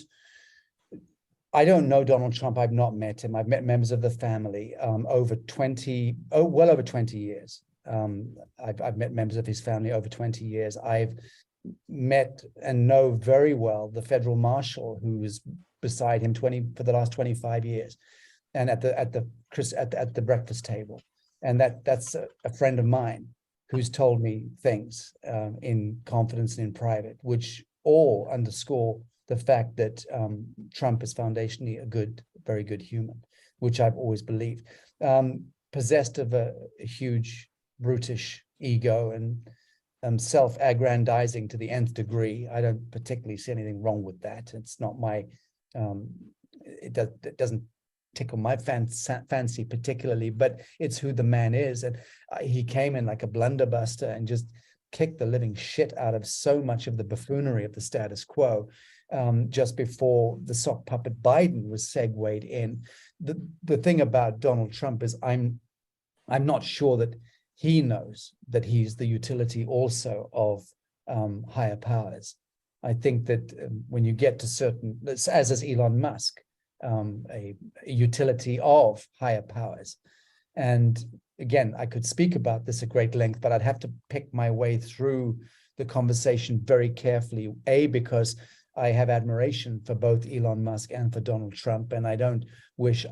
know Donald Trump. I've not met him. I've met members of the family well over 20 years. I've met members of his family over 20 years. I've met and know very well the federal marshal who was beside him for the last 25 years, and at the breakfast table, and that's a friend of mine who's told me things in confidence and in private, which all underscore the fact that Trump is foundationally a very good human, which I've always believed. Possessed of a huge brutish ego and self-aggrandizing to the nth degree. I don't particularly see anything wrong with that. It's not my, it doesn't tickle my fancy particularly, but it's who the man is. And he came in like a blunderbuster and just kicked the living shit out of so much of the buffoonery of the status quo just before the sock puppet Biden was segued in. The thing about Donald Trump is I'm not sure that he knows that he's the utility also of higher powers. I think that when you get to certain, as is Elon Musk, a utility of higher powers. And again, I could speak about this at great length, but I'd have to pick my way through the conversation very carefully, because I have admiration for both Elon Musk and for Donald Trump, and I don't wish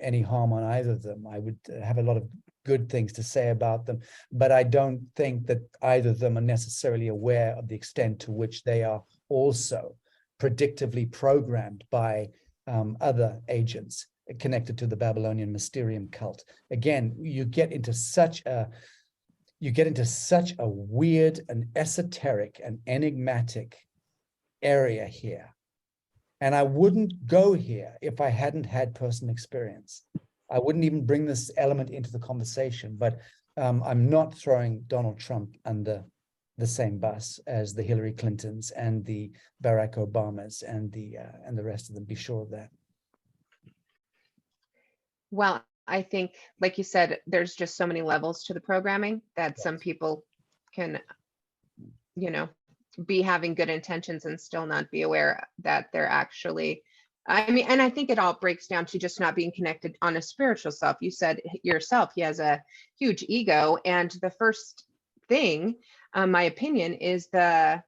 any harm on either of them. I would have a lot of good things to say about them, but I don't think that either of them are necessarily aware of the extent to which they are also predictively programmed by other agents connected to the Babylonian Mysterium cult. Again, you get into such a weird and esoteric and enigmatic area here. And I wouldn't go here if I hadn't had personal experience. I wouldn't even bring this element into the conversation, but I'm not throwing Donald Trump under the same bus as the Hillary Clintons and the Barack Obamas and the rest of them. Be sure of that. Well, I think, like you said, there's just so many levels to the programming that some people can, be having good intentions and still not be aware that they're actually, and I think it all breaks down to just not being connected on a spiritual self. You said yourself, he has a huge ego. And the first thing, my opinion, is the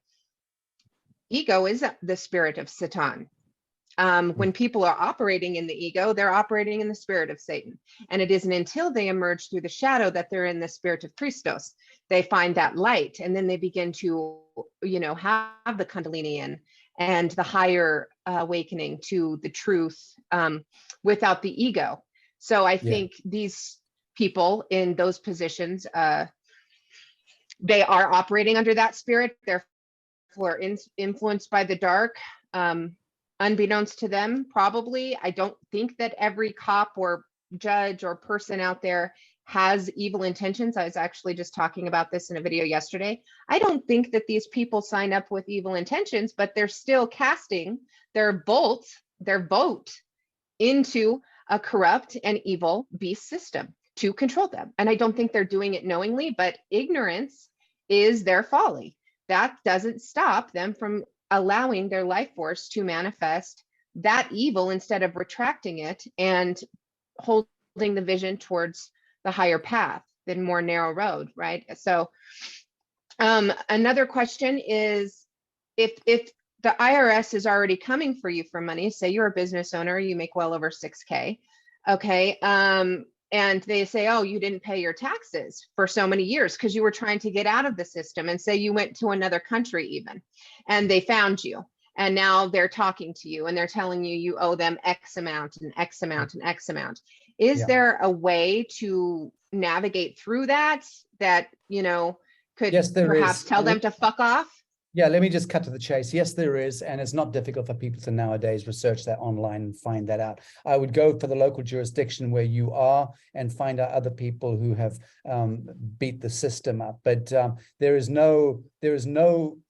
ego is the spirit of Satan. When people are operating in the ego, they're operating in the spirit of Satan. And it isn't until they emerge through the shadow that they're in the spirit of Christos. They find that light, and then they begin to, have the Kundalini and the higher awakening to the truth without the ego. So I think these people in those positions, they are operating under that spirit. Therefore, influenced by the dark. Unbeknownst to them, probably. I don't think that every cop or judge or person out there has evil intentions. I was actually just talking about this in a video yesterday. I don't think that these people sign up with evil intentions, but they're still casting their vote into a corrupt and evil beast system to control them. And I don't think they're doing it knowingly, but ignorance is their folly. That doesn't stop them from allowing their life force to manifest that evil instead of retracting it and holding the vision towards the higher path, the more narrow road, right? So another question is, if the IRS is already coming for you for money, say you're a business owner, you make well over 6K, okay, and they say, oh, you didn't pay your taxes for so many years because you were trying to get out of the system, and say you went to another country even, and they found you, and now they're talking to you and they're telling you you owe them X amount and X amount and X amount. Is there a way to navigate through that could perhaps tell them to fuck off? Yeah, let me just cut to the chase. Yes, there is, and it's not difficult for people to nowadays research that online and find that out. I would go for the local jurisdiction where you are and find out other people who have beat the system up. But there is no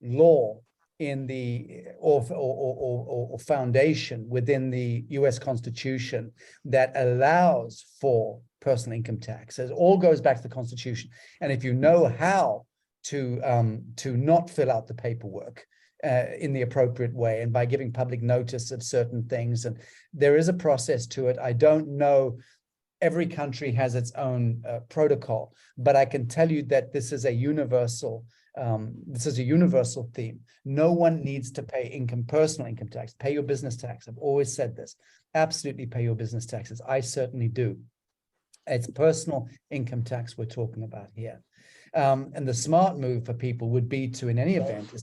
law in the or foundation within the US Constitution that allows for personal income tax. It all goes back to the Constitution. And if you know how to not fill out the paperwork in the appropriate way, and by giving public notice of certain things, and there is a process to it. I don't know. Every country has its own protocol, but I can tell you that this is a universal theme. No one needs to pay personal income tax. Pay your business tax. I've always said this. Absolutely pay your business taxes. I certainly do. It's personal income tax we're talking about here. And the smart move for people would be to, in any event,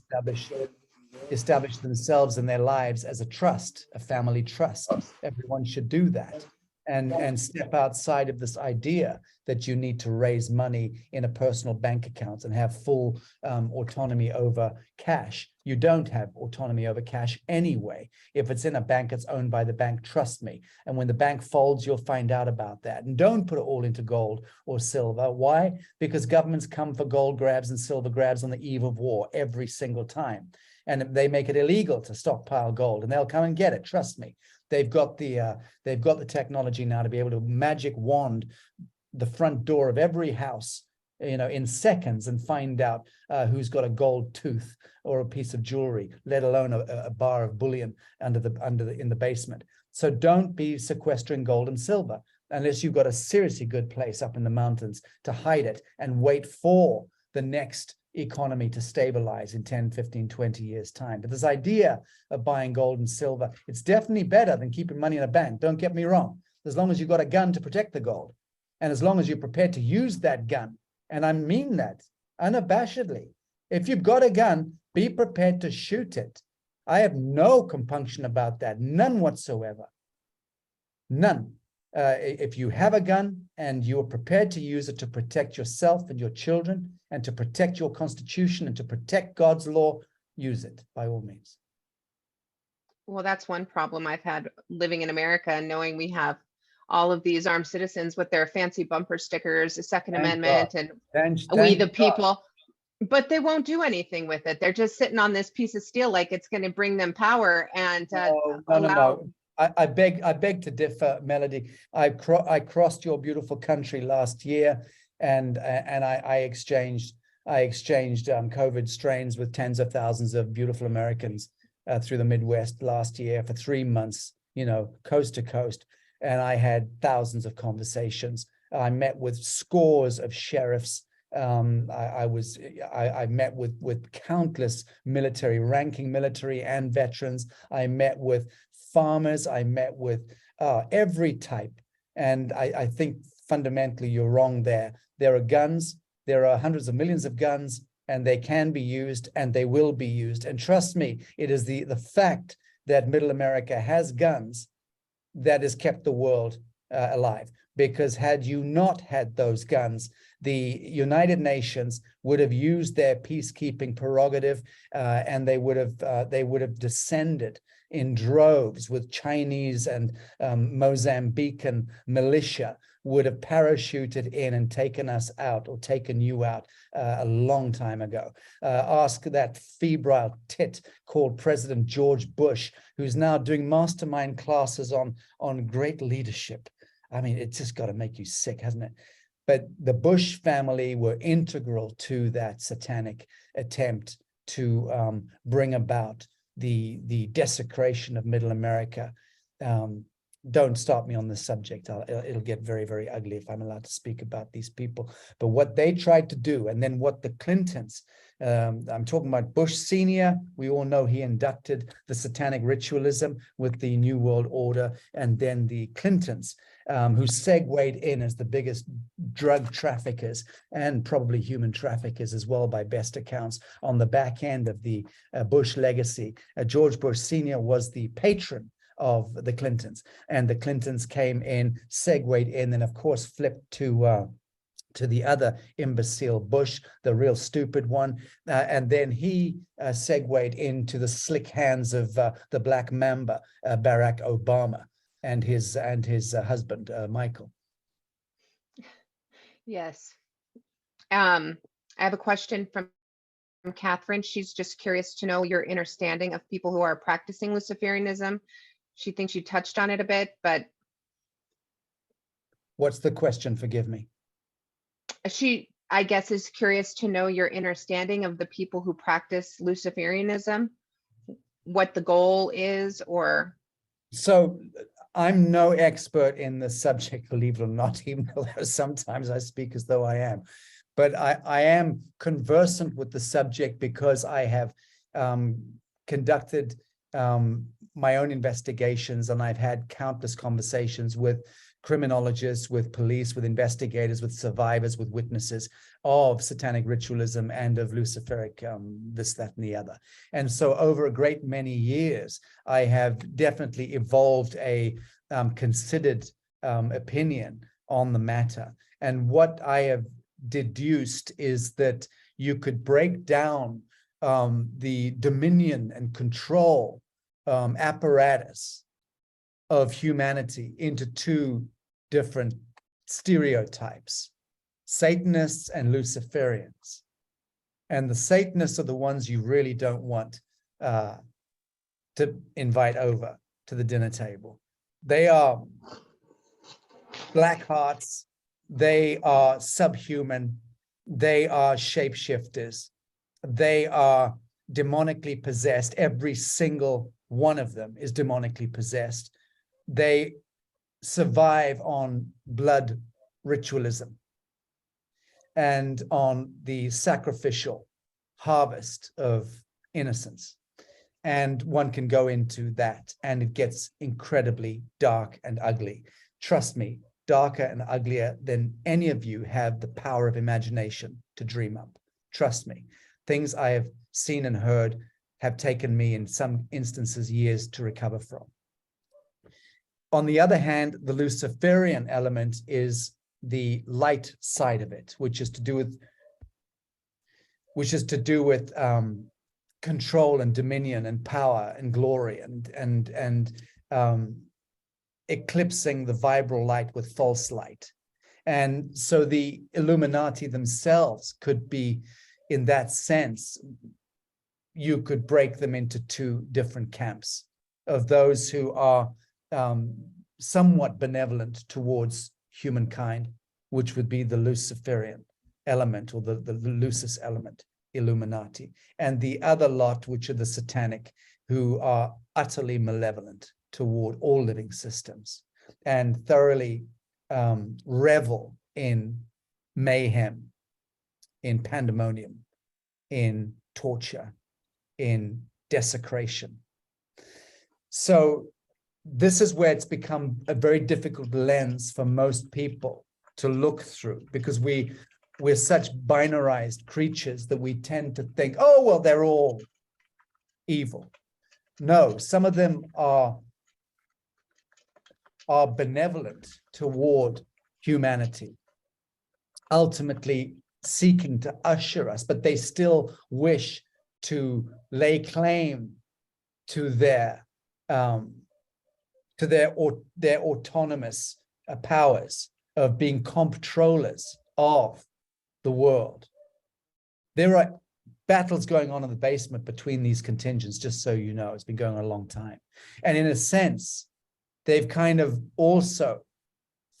establish themselves and their lives as a trust, a family trust. Everyone should do that. And step outside of this idea that you need to raise money in a personal bank account and have full autonomy over cash. You don't have autonomy over cash anyway. If it's in a bank, it's owned by the bank, trust me. And when the bank folds, you'll find out about that. And don't put it all into gold or silver. Why? Because governments come for gold grabs and silver grabs on the eve of war every single time. And they make it illegal to stockpile gold, and they'll come and get it, trust me. They've got the technology now to be able to magic wand the front door of every house, in seconds, and find out who's got a gold tooth or a piece of jewelry, let alone a bar of bullion in the basement. So don't be sequestering gold and silver unless you've got a seriously good place up in the mountains to hide it and wait for the next economy to stabilize in 10, 15, 20 years time. But this idea of buying gold and silver, it's definitely better than keeping money in a bank. Don't get me wrong. As long as you've got a gun to protect the gold, and as long as you're prepared to use that gun, and I mean that unabashedly. If you've got a gun, be prepared to shoot it. I have no compunction about that, none whatsoever. None. If you have a gun and you're prepared to use it to protect yourself and your children and to protect your constitution and to protect God's law, use it by all means. Well, that's one problem I've had living in America and knowing we have all of these armed citizens with their fancy bumper stickers, the Second Amendment, and we the people, but they won't do anything with it. They're just sitting on this piece of steel like it's going to bring them power and no. I beg to differ, Melody. I crossed your beautiful country last year, and I exchanged COVID strains with tens of thousands of beautiful Americans through the Midwest last year for 3 months, coast to coast, and I had thousands of conversations. I met with scores of sheriffs. I met with countless ranking military and veterans. I met with farmers. I met with every type. And I think fundamentally you're wrong there. There are guns. There are hundreds of millions of guns, and they can be used and they will be used. And trust me, it is the fact that Middle America has guns that has kept the world alive. Because had you not had those guns, the United Nations would have used their peacekeeping prerogative, and they would have descended in droves with Chinese and Mozambican militia, would have parachuted in and taken us out, or taken you out a long time ago. Ask that febrile tit called President George Bush, who's now doing mastermind classes on great leadership. I mean, it's just got to make you sick, hasn't it? But the Bush family were integral to that satanic attempt to bring about the desecration of Middle America. Don't stop me on this subject. It'll get very, very ugly if I'm allowed to speak about these people. But what they tried to do, and then what the Clintons, I'm talking about Bush Sr., we all know he inducted the satanic ritualism with the New World Order, and then the Clintons, who segued in as the biggest drug traffickers and probably human traffickers as well, by best accounts, on the back end of the Bush legacy. George Bush Sr. was the patron of the Clintons, and the Clintons came in, segued in, and of course flipped to the other imbecile Bush, the real stupid one, and then he segued into the slick hands of the Black Mamba, Barack Obama, and his husband Michael. Yes. I have a question from Catherine. She's just curious to know your understanding of people who are practicing Luciferianism. She thinks you touched on it a bit, but What's the question? Forgive me. she, I guess, is curious to know your understanding of the people who practice Luciferianism, what the goal is, or So I'm no expert in the subject, believe it or not, even though sometimes I speak as though I am. But I am conversant with the subject because I have conducted my own investigations, and I've had countless conversations with criminologists, with police, with investigators, with survivors, with witnesses of satanic ritualism and of Luciferic this, that, and the other. And so over a great many years, I have definitely evolved a considered opinion on the matter. And what I have deduced is that you could break down the dominion and control apparatus of humanity into two different stereotypes: Satanists and Luciferians. And the Satanists are the ones you really don't want to invite over to the dinner table. They are black hearts, they are subhuman, they are shapeshifters, they are demonically possessed. Every single one of them is demonically possessed. They survive on blood ritualism and on the sacrificial harvest of innocence. And one can go into that, and it gets incredibly dark and ugly. Trust me, darker and uglier than any of you have the power of imagination to dream up. Trust me, things I have seen and heard have taken me, in some instances, years to recover from. On the other hand, the Luciferian element is the light side of it, which is to do with control and dominion and power and glory and eclipsing the vibral light with false light. And so the Illuminati themselves could be, in that sense, you could break them into two different camps of those who are somewhat benevolent towards humankind, which would be the Luciferian element, or the Lucis element, Illuminati, and the other lot, which are the satanic, who are utterly malevolent toward all living systems and thoroughly revel in mayhem, in pandemonium, in torture, in desecration. So this is where it's become a very difficult lens for most people to look through, because we're such binarized creatures that we tend to think, oh, well, they're all evil. No, some of them are benevolent toward humanity, ultimately seeking to usher us, but they still wish to lay claim to their autonomous powers of being comptrollers of the world. There are battles going on in the basement between these contingents, just so you know. It's been going on a long time. And in a sense, they've kind of also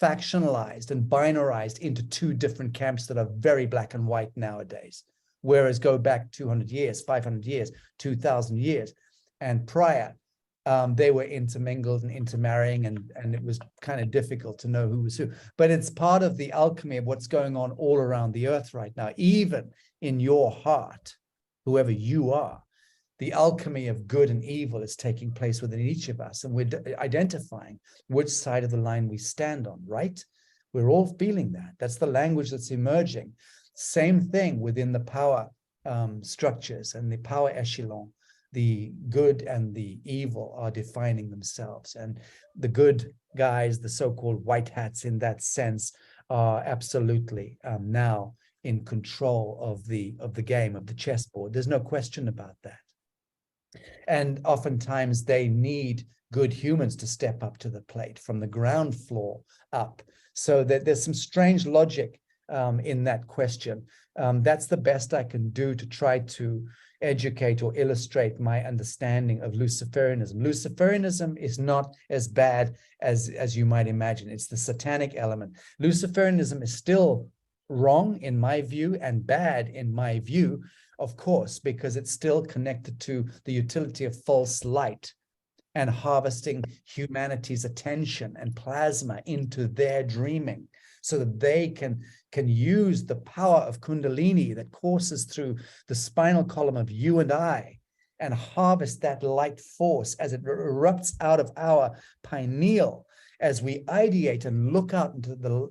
factionalized and binarized into two different camps that are very black and white nowadays. Whereas go back 200 years, 500 years, 2,000 years, and prior, they were intermingled and intermarrying, and it was kind of difficult to know who was who. But it's part of the alchemy of what's going on all around the earth right now. Even in your heart, whoever you are, the alchemy of good and evil is taking place within each of us, and we're identifying which side of the line we stand on, right? We're all feeling that. That's the language that's emerging. Same thing within the power structures and the power echelon. The good and the evil are defining themselves, and the good guys, the so-called white hats in that sense, are absolutely now in control of the game, of the chessboard. There's no question about that. And oftentimes they need good humans to step up to the plate from the ground floor up. So that there's some strange logic in that question. That's the best I can do to try to educate or illustrate my understanding of Luciferianism. Luciferianism is not as bad as you might imagine. It's the satanic element. Luciferianism is still wrong in my view and bad in my view, of course, because it's still connected to the utility of false light and harvesting humanity's attention and plasma into their dreaming so that they can use the power of Kundalini that courses through the spinal column of you and I and harvest that light force as it erupts out of our pineal as we ideate and look out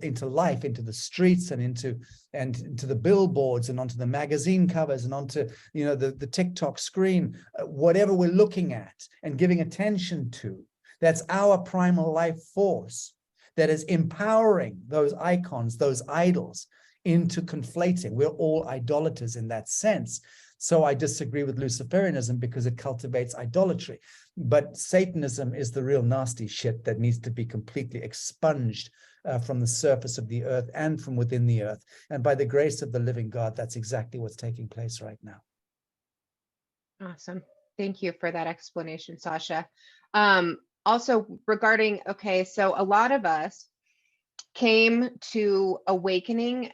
into life, into the streets and into the billboards and onto the magazine covers and onto the TikTok screen, whatever we're looking at and giving attention to. That's our primal life force that is empowering those icons, those idols, into conflating. We're all idolaters in that sense. So I disagree with Luciferianism because it cultivates idolatry. But Satanism is the real nasty shit that needs to be completely expunged from the surface of the earth and from within the earth. And by the grace of the living God, that's exactly what's taking place right now. Awesome. Thank you for that explanation, Sacha. Also regarding, okay, so a lot of us came to awakening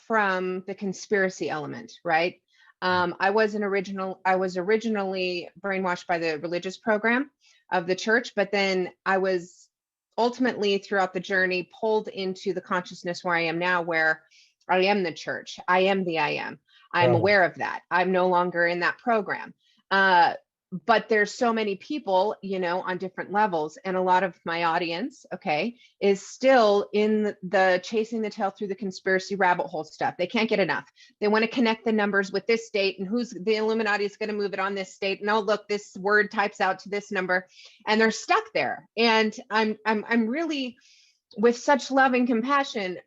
from the conspiracy element, right? I was originally brainwashed by the religious program of the church, but then I was ultimately throughout the journey pulled into the consciousness where I am now, where I am the church. I am the I am. I'm aware of that. I'm no longer in that program. But there's so many people, on different levels, and a lot of my audience, okay, is still in the chasing the tail through the conspiracy rabbit hole stuff. They can't get enough. They want to connect the numbers with this state and who's the Illuminati is going to move it on this state. And oh, look, this word types out to this number, and they're stuck there. And I'm really, with such love and compassion,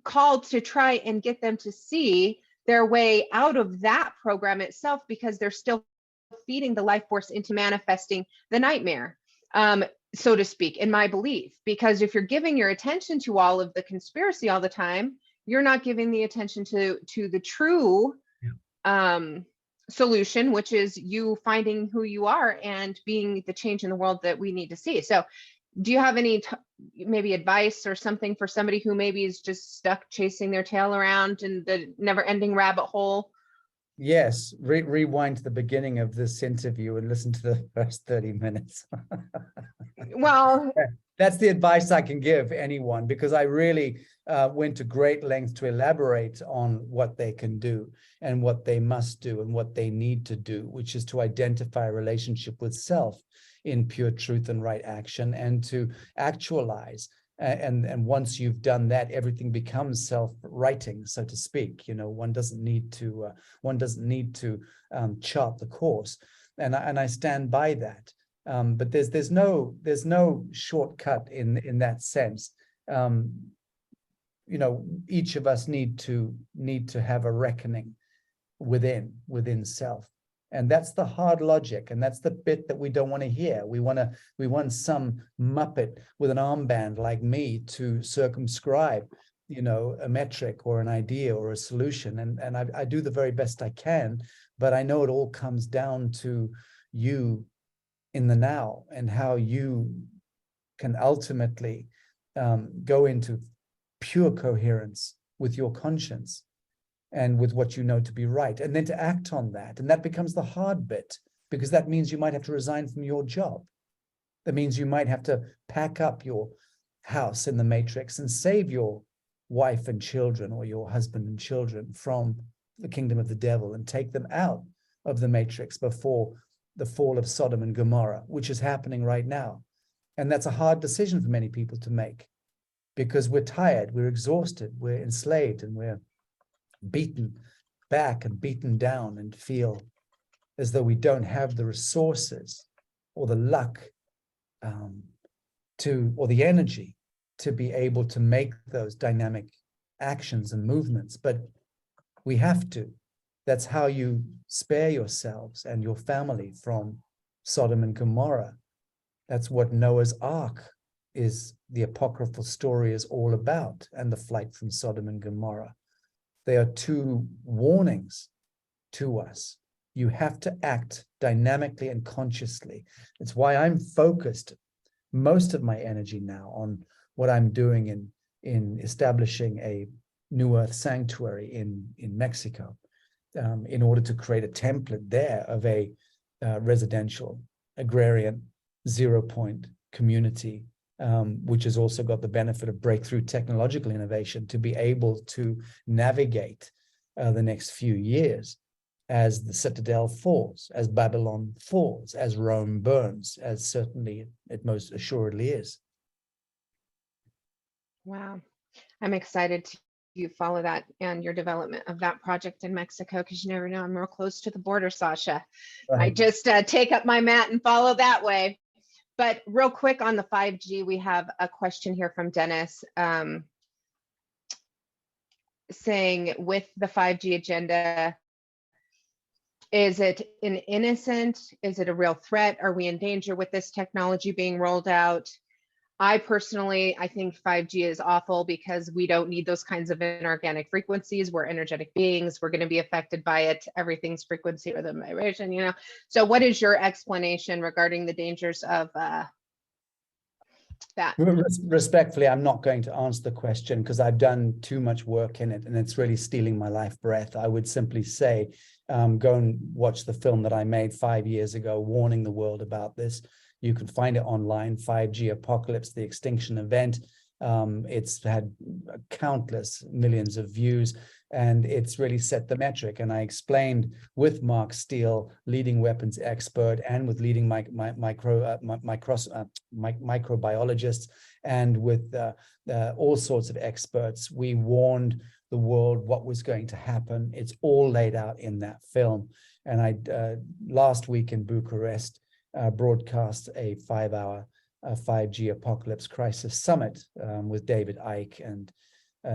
called to try and get them to see their way out of that program itself, because they're still feeding the life force into manifesting the nightmare, so to speak, in my belief. Because if you're giving your attention to all of the conspiracy all the time, you're not giving the attention to the true solution, which is you finding who you are and being the change in the world that we need to see. So do you have any maybe advice or something for somebody who maybe is just stuck chasing their tail around in the never-ending rabbit hole? Yes, rewind to the beginning of this interview and listen to the first 30 minutes. Well, that's the advice I can give anyone, because I really went to great lengths to elaborate on what they can do and what they must do and what they need to do, which is to identify a relationship with self in pure truth and right action, and to actualize. And once you've done that, everything becomes self-writing, so to speak. One doesn't need to chart the course, and I stand by that. But there's no shortcut in that sense. Each of us need to have a reckoning within self. And that's the hard logic, and that's the bit that we don't want to hear. We want some muppet with an armband like me to circumscribe, a metric or an idea or a solution. And I do the very best I can, but I know it all comes down to you in the now and how you can ultimately go into pure coherence with your conscience and with what you know to be right, and then to act on that. And that becomes the hard bit, because that means you might have to resign from your job. That means you might have to pack up your house in the matrix and save your wife and children, or your husband and children, from the kingdom of the devil and take them out of the matrix before the fall of Sodom and Gomorrah, which is happening right now. And that's a hard decision for many people to make, because we're tired, we're exhausted, we're enslaved, and we're beaten back and beaten down, and feel as though we don't have the resources or the luck or the energy to be able to make those dynamic actions and movements. But we have to. That's how you spare yourselves and your family from Sodom and Gomorrah. That's what Noah's Ark is, the apocryphal story is all about, and the flight from Sodom and Gomorrah. They are two warnings to us. You have to act dynamically and consciously. It's why I'm focused most of my energy now on what I'm doing in establishing a New Earth sanctuary in Mexico, in order to create a template there of a residential, agrarian, 0-point community, which has also got the benefit of breakthrough technological innovation to be able to navigate the next few years as the citadel falls, as Babylon falls, as Rome burns, as certainly it most assuredly is. Wow. I'm excited to you follow that and your development of that project in Mexico, because you never know, I'm real close to the border, Sacha. Right. I just take up my mat and follow that way. But real quick on the 5G, we have a question here from Dennis, saying, with the 5G agenda, is it an innocent? Is it a real threat? Are we in danger with this technology being rolled out? I personally think 5G is awful because we don't need those kinds of inorganic frequencies. We're energetic beings. We're going to be affected by it. Everything's frequency or the vibration, you know. So what is your explanation regarding the dangers of that? Respectfully, I'm not going to answer the question because I've done too much work in it and it's really stealing my life breath. I would simply say, go and watch the film that I made 5 years ago, warning the world about this. You can find it online, 5G Apocalypse, the Extinction Event. It's had countless millions of views, and it's really set the metric. And I explained with Mark Steele, leading weapons expert, and with leading microbiologists, and with all sorts of experts, we warned the world what was going to happen. It's all laid out in that film. And I last week in Bucharest broadcast a 5-hour 5G Apocalypse Crisis Summit with David Icke and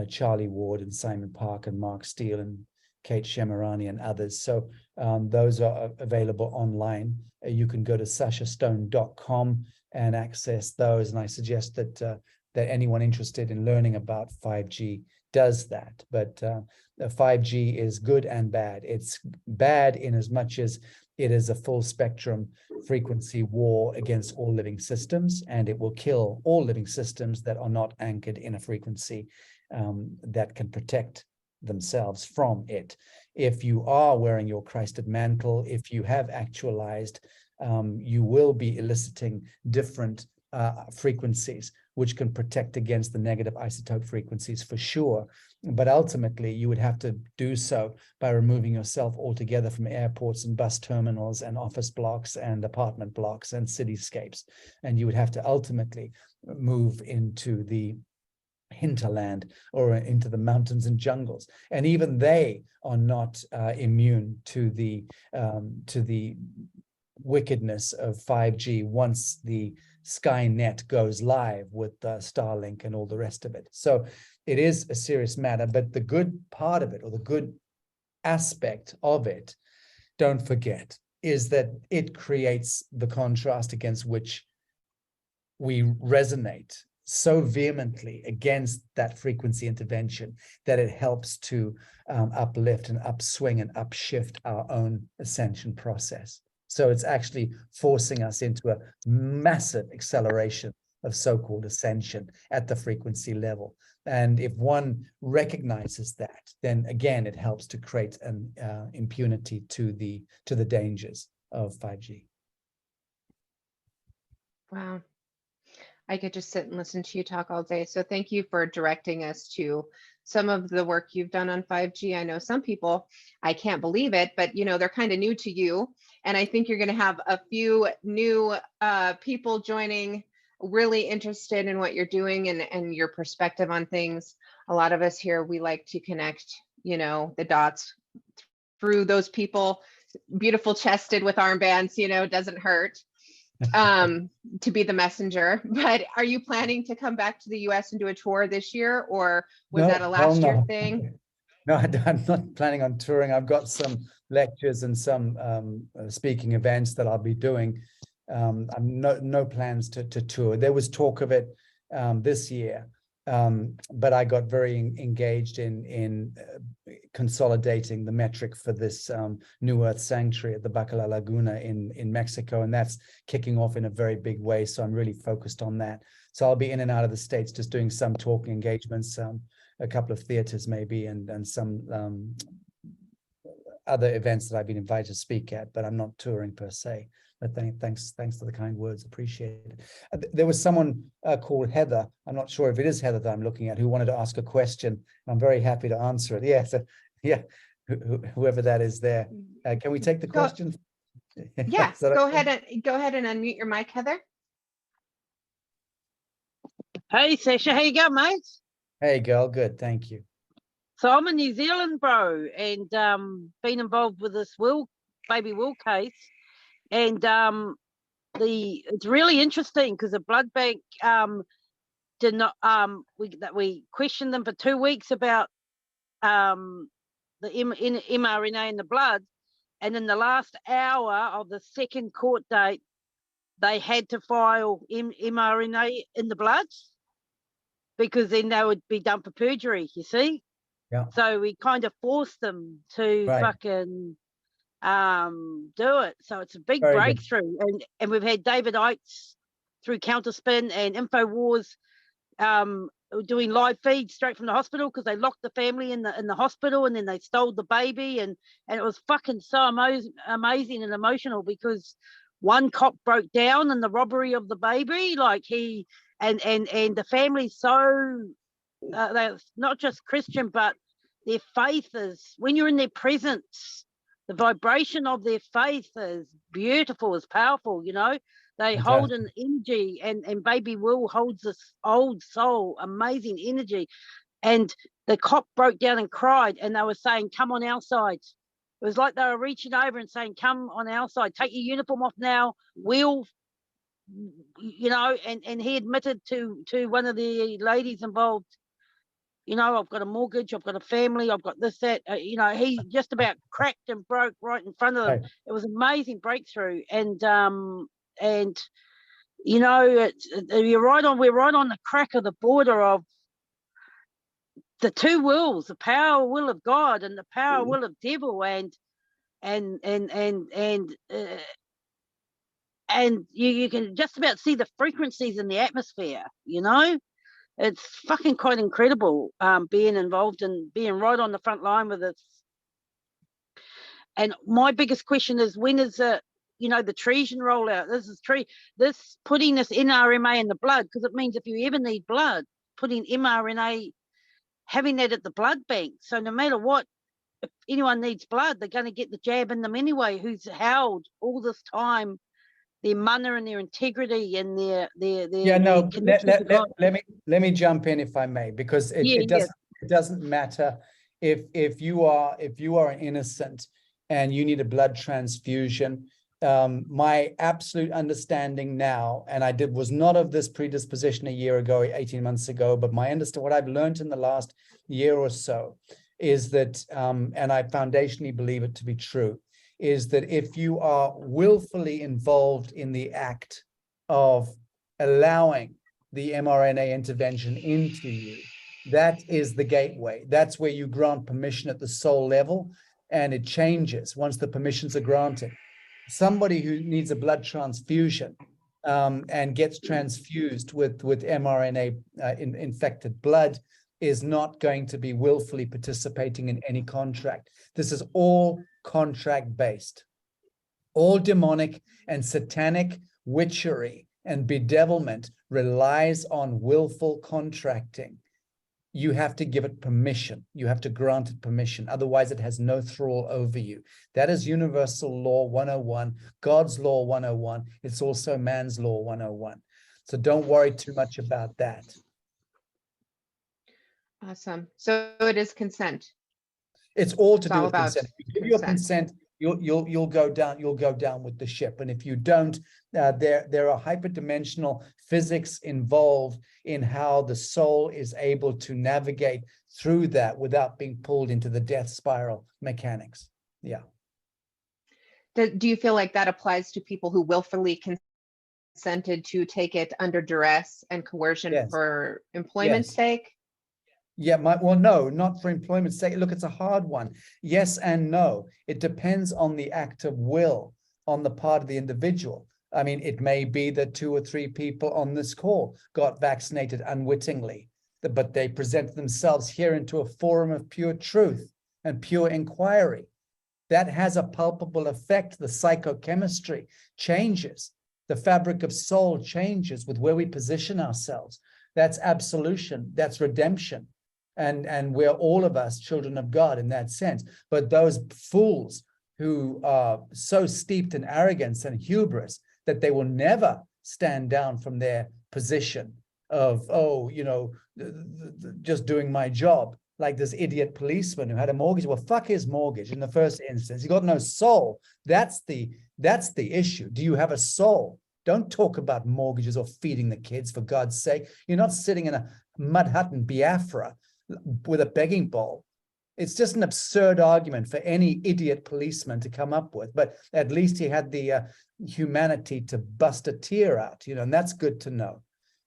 Charlie Ward and Simon Park and Mark Steele and Kate Shemirani and others. So those are available online. You can go to sachastone.com and access those. And I suggest that anyone interested in learning about 5G does that. But 5G is good and bad. It's bad in as much as it is a full spectrum frequency war against all living systems, and it will kill all living systems that are not anchored in a frequency that can protect themselves from it. If you are wearing your Christed mantle, if you have actualized, you will be eliciting different frequencies, which can protect against the negative isotope frequencies for sure. But ultimately, you would have to do so by removing yourself altogether from airports and bus terminals and office blocks and apartment blocks and cityscapes. And you would have to ultimately move into the hinterland or into the mountains and jungles. And even they are not immune to the wickedness of 5G once the Skynet goes live with Starlink and all the rest of it. So it is a serious matter, but the good part of it, or the good aspect of it, don't forget, is that it creates the contrast against which we resonate so vehemently against that frequency intervention that it helps to uplift and upswing and upshift our own ascension process. So it's actually forcing us into a massive acceleration of so-called ascension at the frequency level. And if one recognizes that, then again, it helps to create an impunity to the dangers of 5G. Wow. I could just sit and listen to you talk all day. So thank you for directing us to some of the work you've done on 5G. I know some people, I can't believe it, but you know, they're kind of new to you. And I think you're going to have a few new people joining, really interested in what you're doing and your perspective on things. A lot of us here, we like to connect, you know, the dots through those people, beautiful chested with armbands, you know, doesn't hurt. To be the messenger. But are you planning to come back to the US and do a tour this year, or was that a last year thing? No, I'm not planning on touring. I've got some lectures and some speaking events that I'll be doing. I'm no plans to tour. There was talk of it this year, But I got very engaged in consolidating the metric for this New Earth Sanctuary at the Bacala Laguna in Mexico, and that's kicking off in a very big way. So I'm really focused on that. So I'll be in and out of the States, just doing some talking engagements, a couple of theaters maybe, and some other events that I've been invited to speak at, but I'm not touring per se. But thanks for the kind words, appreciate it. There was someone called Heather, I'm not sure if it is Heather that I'm looking at, who wanted to ask a question. I'm very happy to answer it. Yeah, so, yeah, whoever that is there. Can we take the question? Yeah, go ahead and unmute your mic, Heather. Hey, Sacha, how you going, mate? Hey, girl, good, thank you. So I'm in New Zealand, bro, and been involved with this baby will case, and it's really interesting because the blood bank did not we questioned them for 2 weeks about the mRNA in the blood, and in the last hour of the second court date, they had to file mRNA in the blood because then they would be done for perjury, you see. Yeah. So we kind of forced them to fucking do it. So it's a big breakthrough. And we've had David Oates through Counterspin and InfoWars doing live feeds straight from the hospital because they locked the family in the hospital and then they stole the baby, and it was fucking so amazing and emotional because one cop broke down in the robbery of the baby, like he and the family's so they're not just Christian, but their faith is, when you're in their presence, the vibration of their faith is beautiful, is powerful, you know. They hold an energy, and baby Will holds this old soul, amazing energy. And the cop broke down and cried, and they were saying, come on our side. It was like they were reaching over and saying, come on our side, take your uniform off now, Will, you know. And he admitted to one of the ladies involved, you know, I've got a mortgage, I've got a family, I've got this, that, you know, he just about cracked and broke right in front of them. Right. It was an amazing breakthrough. And you know, we're right on the crack of the border of the two wills, the power will of God and the power will of devil, and you can just about see the frequencies in the atmosphere, you know. It's fucking quite incredible being involved and being right on the front line with this. And my biggest question is, when is the treason rollout? This putting this NRMA in the blood, because it means if you ever need blood, putting mRNA, having that at the blood bank. So no matter what, if anyone needs blood, they're going to get the jab in them anyway, who's held all this time their mana and their integrity and their let me jump in if I may, because it doesn't matter if you are an innocent and you need a blood transfusion. My absolute understanding now, and I was not of this predisposition a year ago, 18 months ago, but my understanding, what I've learned in the last year or so is that, and I foundationally believe it to be true, is that if you are willfully involved in the act of allowing the mRNA intervention into you, that is the gateway. That's where you grant permission at the soul level, and it changes once the permissions are granted. Somebody who needs a blood transfusion and gets transfused with mRNA infected blood is not going to be willfully participating in any contract. This is all contract-based. All demonic and satanic witchery and bedevilment relies on willful contracting. You have to give it permission. You have to grant it permission. Otherwise, it has no thrall over you. That is universal law 101, God's law 101. It's also man's law 101. So don't worry too much about that. Awesome. So it is consent. It's all to do with consent. If you give your consent, you'll go down with the ship. And if you don't, there are hyperdimensional physics involved in how the soul is able to navigate through that without being pulled into the death spiral mechanics. Yeah. Do you feel like that applies to people who willfully consent consented to take it under duress and coercion Yes. for employment's sake? Yeah, well, no, not for employment's sake. Look, it's a hard one. Yes and no. It depends on the act of will on the part of the individual. I mean, it may be that 2 or 3 people on this call got vaccinated unwittingly, but they present themselves here into a forum of pure truth and pure inquiry. That has a palpable effect. The psychochemistry changes. The fabric of soul changes with where we position ourselves. That's absolution. That's redemption. And we're all of us children of God in that sense. But those fools who are so steeped in arrogance and hubris that they will never stand down from their position of, oh, you know, just doing my job. Like this idiot policeman who had a mortgage. Well, fuck his mortgage in the first instance. He got no soul. That's the issue. Do you have a soul? Don't talk about mortgages or feeding the kids, for God's sake. You're not sitting in a mud hut in Biafra with a begging bowl. It's just an absurd argument for any idiot policeman to come up with. But at least he had the humanity to bust a tear out, you know, and that's good to know.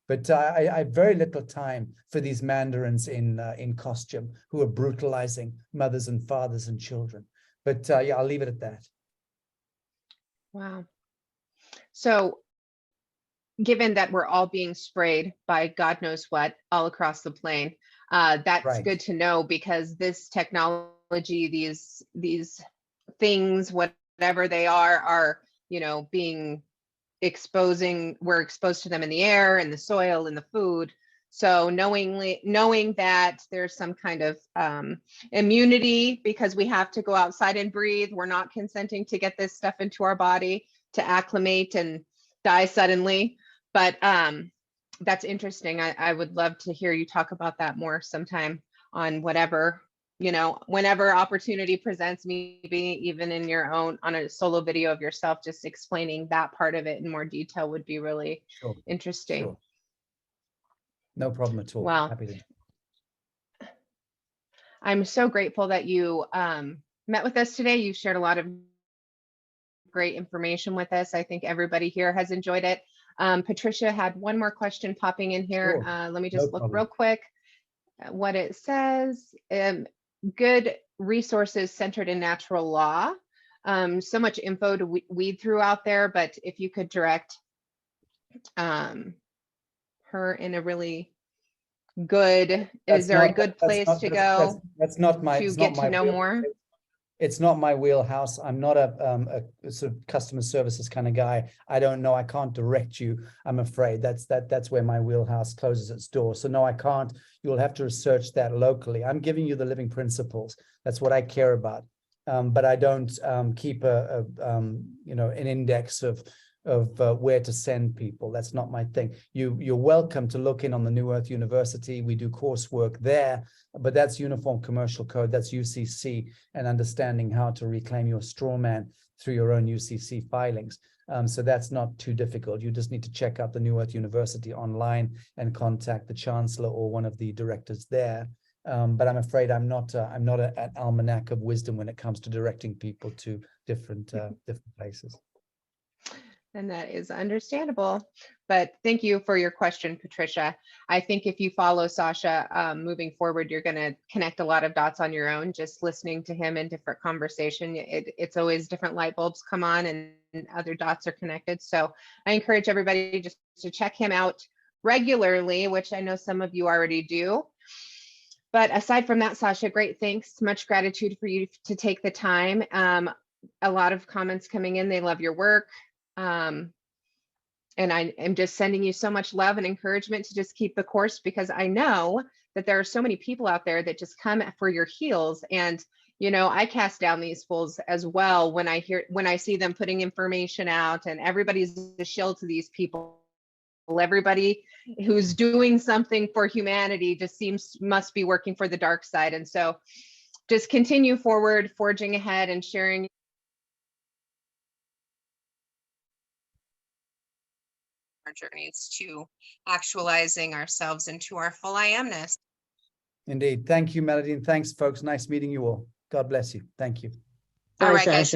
But I have very little time for these mandarins in costume who are brutalizing mothers and fathers and children. But yeah, I'll leave it at that. Wow. So given that we're all being sprayed by God knows what all across the plane, that's good to know, because this technology, these things, whatever they are, you know, we're exposed to them in the air, in the soil, in the food. So knowing that there's some kind of immunity, because we have to go outside and breathe, we're not consenting to get this stuff into our body to acclimate and die suddenly. But that's interesting. I would love to hear you talk about that more sometime on whatever, you know, whenever opportunity presents, maybe even in your own, on a solo video of yourself, just explaining that part of it in more detail would be really interesting. Sure. No problem at all. Wow. Happy to. I'm so grateful that you met with us today. You've shared a lot of great information with us. I think everybody here has enjoyed it. Patricia had one more question popping in here. Let me just look real quick at what it says. Good resources centered in natural law. So much info to weed through out there, but if you could direct her in a really good, is there a good place to go to get to know more? It's not my wheelhouse. I'm not a sort of customer services kind of guy. I don't know. I can't direct you, I'm afraid. That's where my wheelhouse closes its door. So no, I can't. You'll have to research that locally. I'm giving you the living principles. That's what I care about. But I don't keep you know, an index of where to send people. That's not my thing. You're welcome to look in on the New Earth University. We do coursework there, but that's Uniform Commercial Code. That's UCC, and understanding how to reclaim your straw man through your own UCC filings. So that's not too difficult. You just need to check out the New Earth University online and contact the Chancellor or one of the directors there. But I'm afraid I'm not an almanac of wisdom when it comes to directing people to different places. And that is understandable. But thank you for your question, Patricia. I think if you follow Sacha moving forward, you're going to connect a lot of dots on your own, just listening to him in different conversation. It's always different light bulbs come on and other dots are connected. So I encourage everybody just to check him out regularly, which I know some of you already do. But aside from that, Sacha, great thanks. Much gratitude for you to take the time. A lot of comments coming in. They love your work. And I am just sending you so much love and encouragement to just keep the course, because I know that there are so many people out there that just come for your heels. And, you know, I cast down these fools as well when I see them putting information out, and everybody's a shill to these people. Everybody who's doing something for humanity just must be working for the dark side. And so just continue forward, forging ahead and sharing our journeys to actualizing ourselves into our full I amness. Indeed. Thank you, Melody. And thanks, folks. Nice meeting you all. God bless you. Thank you. All right, guys.